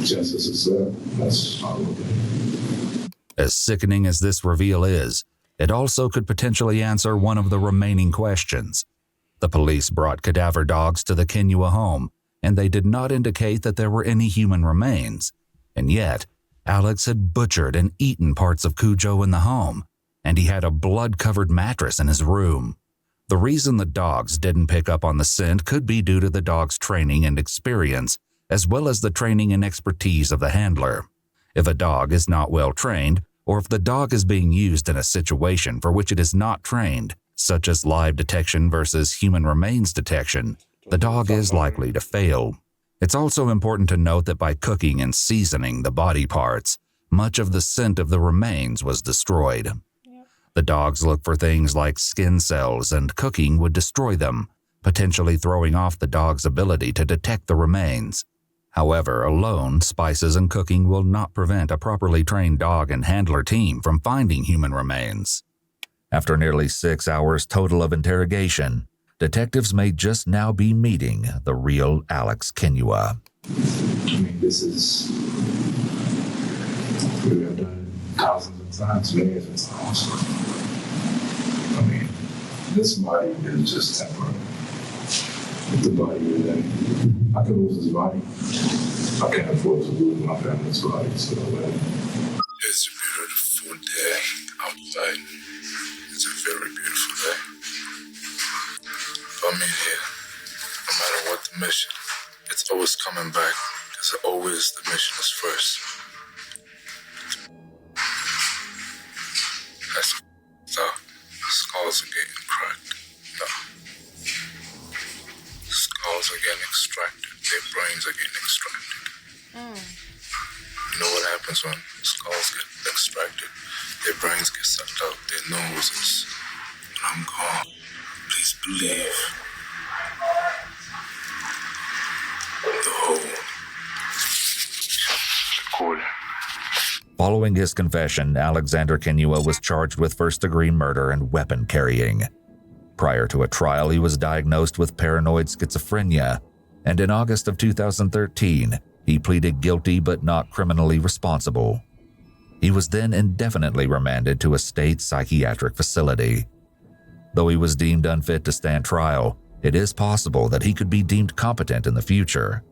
K: justice is served. That's how I look at it.
E: As sickening as this reveal is, it also could potentially answer one of the remaining questions. The police brought cadaver dogs to the Kinyua home, and they did not indicate that there were any human remains. And yet, Alex had butchered and eaten parts of Cujo in the home, and he had a blood-covered mattress in his room. The reason the dogs didn't pick up on the scent could be due to the dog's training and experience, as well as the training and expertise of the handler. If a dog is not well trained, or if the dog is being used in a situation for which it is not trained, such as live detection versus human remains detection, the dog is likely to fail. It's also important to note that by cooking and seasoning the body parts, much of the scent of the remains was destroyed. The dogs look for things like skin cells, and cooking would destroy them, potentially throwing off the dog's ability to detect the remains. However, alone, spices and cooking will not prevent a properly trained dog and handler team from finding human remains. After nearly 6 hours total of interrogation, detectives may just now be meeting the real Alex Kinyua.
K: I mean, this is, we have done thousands of times, millions of times. I mean, this body is just temporary. If the body is in, I can lose this body. I can't afford to lose my family's body, so
J: It's a beautiful day outside. It's a very beautiful day. I mean, here, no matter what the mission, it's always coming back, because always the mission is first. That's so skulls are getting cracked. No. Skulls are getting extracted. Their brains are getting extracted. You know what happens when skulls get extracted? Their brains get sucked out, their noses. When I'm gone, please believe. The whole recording.
E: Following his confession, Alexander Kinyua was charged with first-degree murder and weapon carrying. Prior to a trial, he was diagnosed with paranoid schizophrenia, and in August of 2013, he pleaded guilty but not criminally responsible. He was then indefinitely remanded to a state psychiatric facility. Though he was deemed unfit to stand trial, it is possible that he could be deemed competent in the future.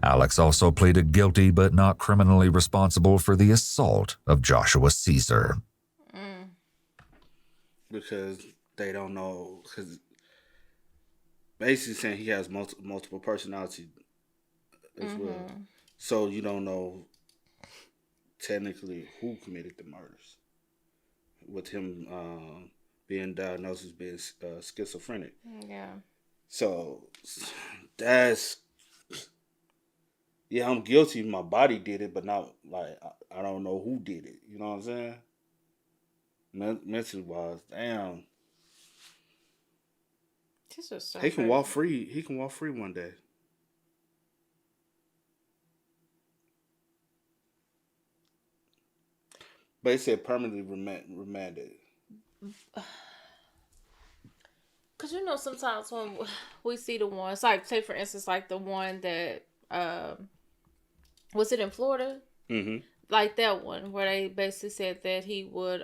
E: Alex also pleaded guilty but not criminally responsible for the assault of Joshua Caesar.
B: Because they don't know, because basically saying he has multiple personality as well. So you don't know technically who committed the murders. With him being diagnosed as being schizophrenic.
C: Yeah.
B: So that's, yeah, I'm guilty. My body did it, but not like I don't know who did it. You know what I'm saying? Mentally wise, damn.
C: This is so
B: He can
C: crazy.
B: walk free. He can walk free one day. But they said permanently remanded.
C: Cause you know sometimes when we see the ones, like say for instance, like the one that was it in Florida?
B: Mm-hmm.
C: Like that one where they basically said that he would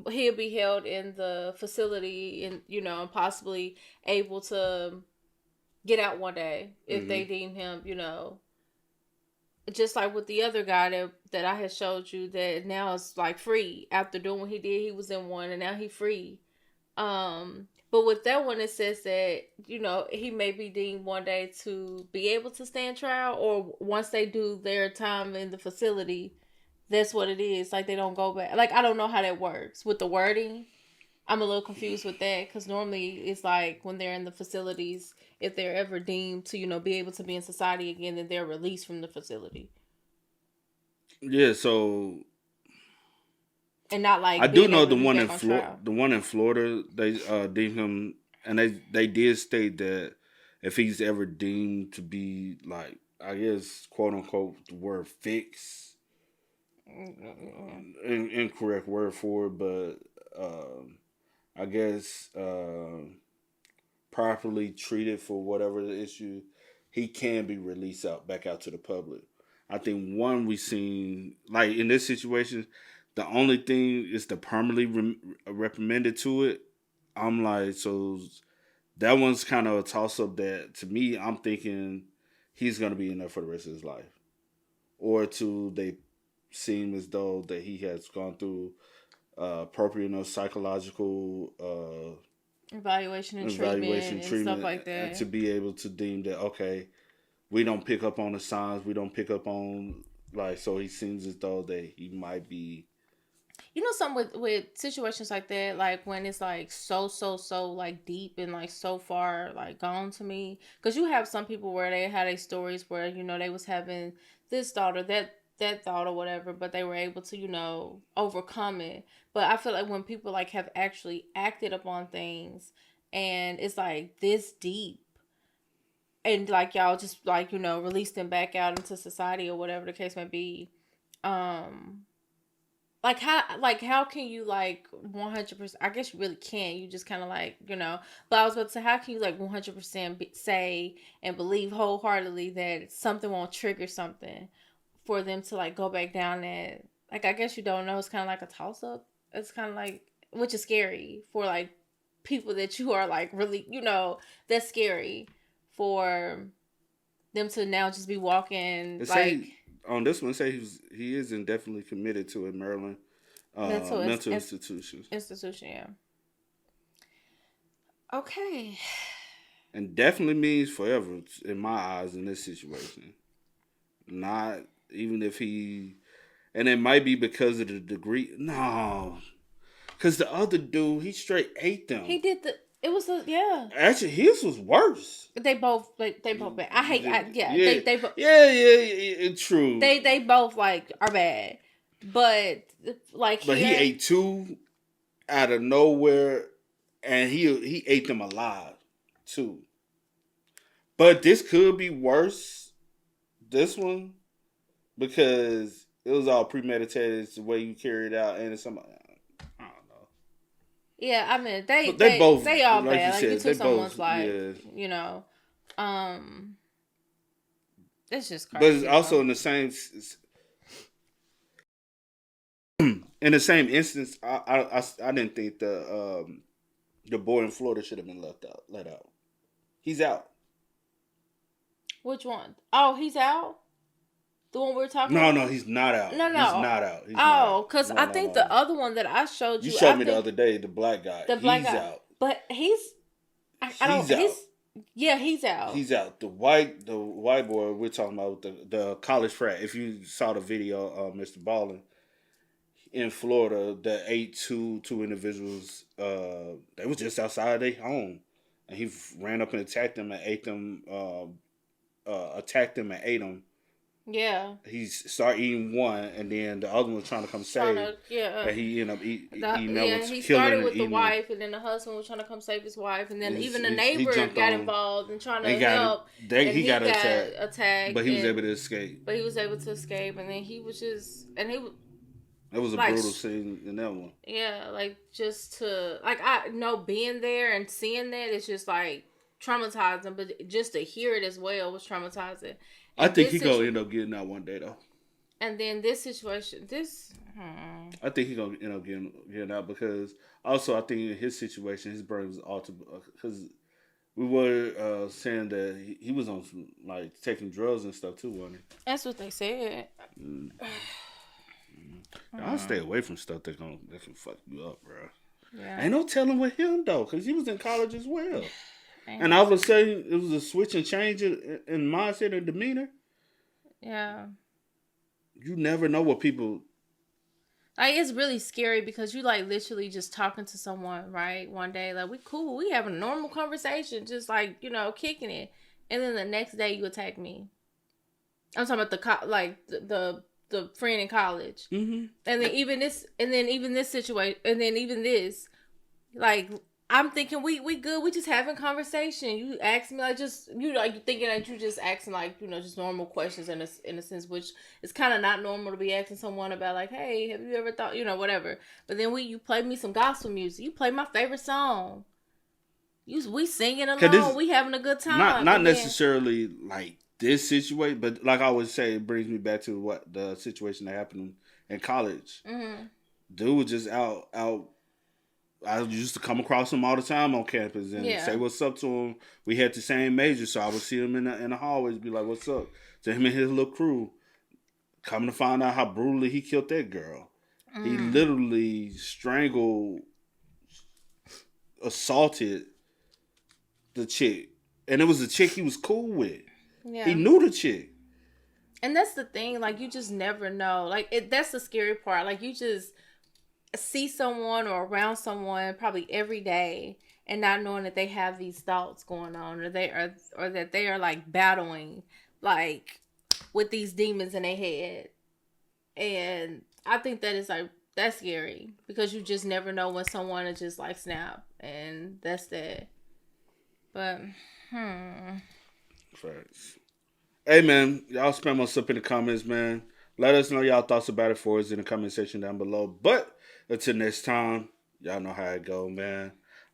C: he'll be held in the facility and and possibly able to get out one day if they deem him, just like with the other guy that I had showed you that now is like free after doing what he did. He was in one and now he free. But with that one, it says that, he may be deemed one day to be able to stand trial, or once they do their time in the facility, that's what it is. Like, they don't go back. Like, I don't know how that works with the wording. I'm a little confused with that, because normally it's like when they're in the facilities, if they're ever deemed to, be able to be in society again, then they're released from the facility.
B: Yeah, so
C: and not like
B: I do know the one in Florida. The one in Florida, they deemed him, and they did state that if he's ever deemed to be like, I guess, quote unquote, the word fix, incorrect word for it, but I guess properly treated for whatever the issue, he can be released back out to the public. I think one we seen like in this situation, the only thing is the permanently reprimanded to it. I'm like, so that one's kind of a toss up. That to me, I'm thinking he's gonna be in there for the rest of his life, or to they seem as though that he has gone through appropriate enough psychological
C: evaluation and treatment and stuff like that
B: to be able to deem that okay, we don't pick up on the signs, we don't pick up on like, so he seems as though that he might be.
C: You know, something with situations like that, like when it's like so like deep and like so far like gone to me, because you have some people where they had a stories where you know they was having this thought or that thought or whatever, but they were able to, you know, overcome it. But I feel like when people like have actually acted upon things and it's like this deep and like y'all just like, you know, release them back out into society or whatever the case may be, like how can you like 100%, I guess you really can't, you just kind of like, you know, but I was about to say, how can you like 100% say and believe wholeheartedly that something won't trigger something for them to like go back down that, like, I guess you don't know. It's kind of like a toss up. It's kind of like, which is scary for like people that you are like really, you know, that's scary for them to now just be walking like.
B: On this one, say he is indefinitely committed to a Maryland mental institution.
C: Institution, yeah. Okay.
B: And definitely means forever in my eyes in this situation. Not even if he, and it might be because of the degree. No, because the other dude, he straight ate them.
C: He did it was yeah.
B: Actually, his was worse.
C: They both bad. I hate. They both.
B: Yeah, true.
C: They both like are bad, but like.
B: But he ate two out of nowhere, and he ate them alive too. But this could be worse. This one, because it was all premeditated. It's the way you carry it out, and it's somebody.
C: Yeah, I mean they
B: both
C: they all
B: like
C: bad.
B: You
C: like
B: said,
C: you took someone's
B: both,
C: life, you know. It's just crazy.
B: But it's also in the same instance, I didn't think the boy in Florida should have been let out. He's out.
C: Which one? Oh, he's out. The one we're talking about?
B: No, he's not out.
C: No.
B: He's not out.
C: Because I think the other one that I showed you.
B: You showed me the other day, the black guy. He's out.
C: But he's out. Yeah, he's out.
B: He's out. The white boy we're talking about, the college frat. If you saw the video of Mr. Ballin in Florida, that ate two individuals, they was just outside their home. And he ran up and attacked them and ate them, attacked them and ate them.
C: Yeah.
B: He started eating one, and then the other one was trying to come save. And he ended up eating them.
C: He started with the wife, and then the husband was trying to come save his wife, and then even the neighbor got involved and trying to help.
B: He got attacked, but he was able to escape.
C: And then he was just, and he was.
B: It was a brutal scene in that one.
C: Yeah, like just to I know being there and seeing that, it's just like traumatizing, but just to hear it as well was traumatizing.
B: I think he's gonna end up getting out one day though.
C: And then this situation,
B: I think he's gonna end up getting out because also I think in his situation, his brain was altered because we were saying that he was on some, like taking drugs and stuff too, wasn't he?
C: That's what they said.
B: I'll stay away from stuff that can fuck you up, bro.
C: Yeah.
B: Ain't no telling with him though, because he was in college as well. And all of a sudden, it was a switch and change in mindset and demeanor.
C: Yeah.
B: You never know what people.
C: Like, it's really scary because you, like, literally just talking to someone, right? One day, like, we cool. We having a normal conversation, just, like, you know, kicking it. And then the next day, you attack me. I'm talking about the friend in college.
B: Mm-hmm.
C: And then even this situation, and then even this, like, I'm thinking we good. We just having conversation. You ask me like you thinking that you just asking like, you know, just normal questions in a sense, which is kind of not normal to be asking someone about like, hey, have you ever thought, you know, whatever. But then you play me some gospel music. You play my favorite song. We singing along, we having a good time.
B: Not necessarily like this situation, but like I always say, it brings me back to what the situation that happened in college.
C: Mm-hmm.
B: Dude was just out. I used to come across him all the time on campus and say what's up to him. We had the same major, so I would see him in the hallways, be like, "What's up?" to him and his little crew. Coming to find out how brutally he killed that girl. He literally strangled, assaulted the chick, and it was a chick he was cool with. Yeah. He knew the chick.
C: And that's the thing, like, you just never know. Like, that's the scary part. Like, you just see someone or around someone probably every day and not knowing that they have these thoughts going on, or that they are like battling like with these demons in their head. And I think that is like, that's scary, because you just never know when someone is just like snap, and that's that. But
B: Facts. Hey man, y'all spam us up in the comments, man. Let us know y'all thoughts about it for us in the comment section down below. But until next time, y'all know how it go, man.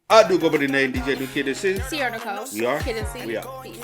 B: I do go by the name DJ New Kid and C.
C: Sierra Nicole.
B: We are.
C: Kid and C.
B: We are.
A: Peace.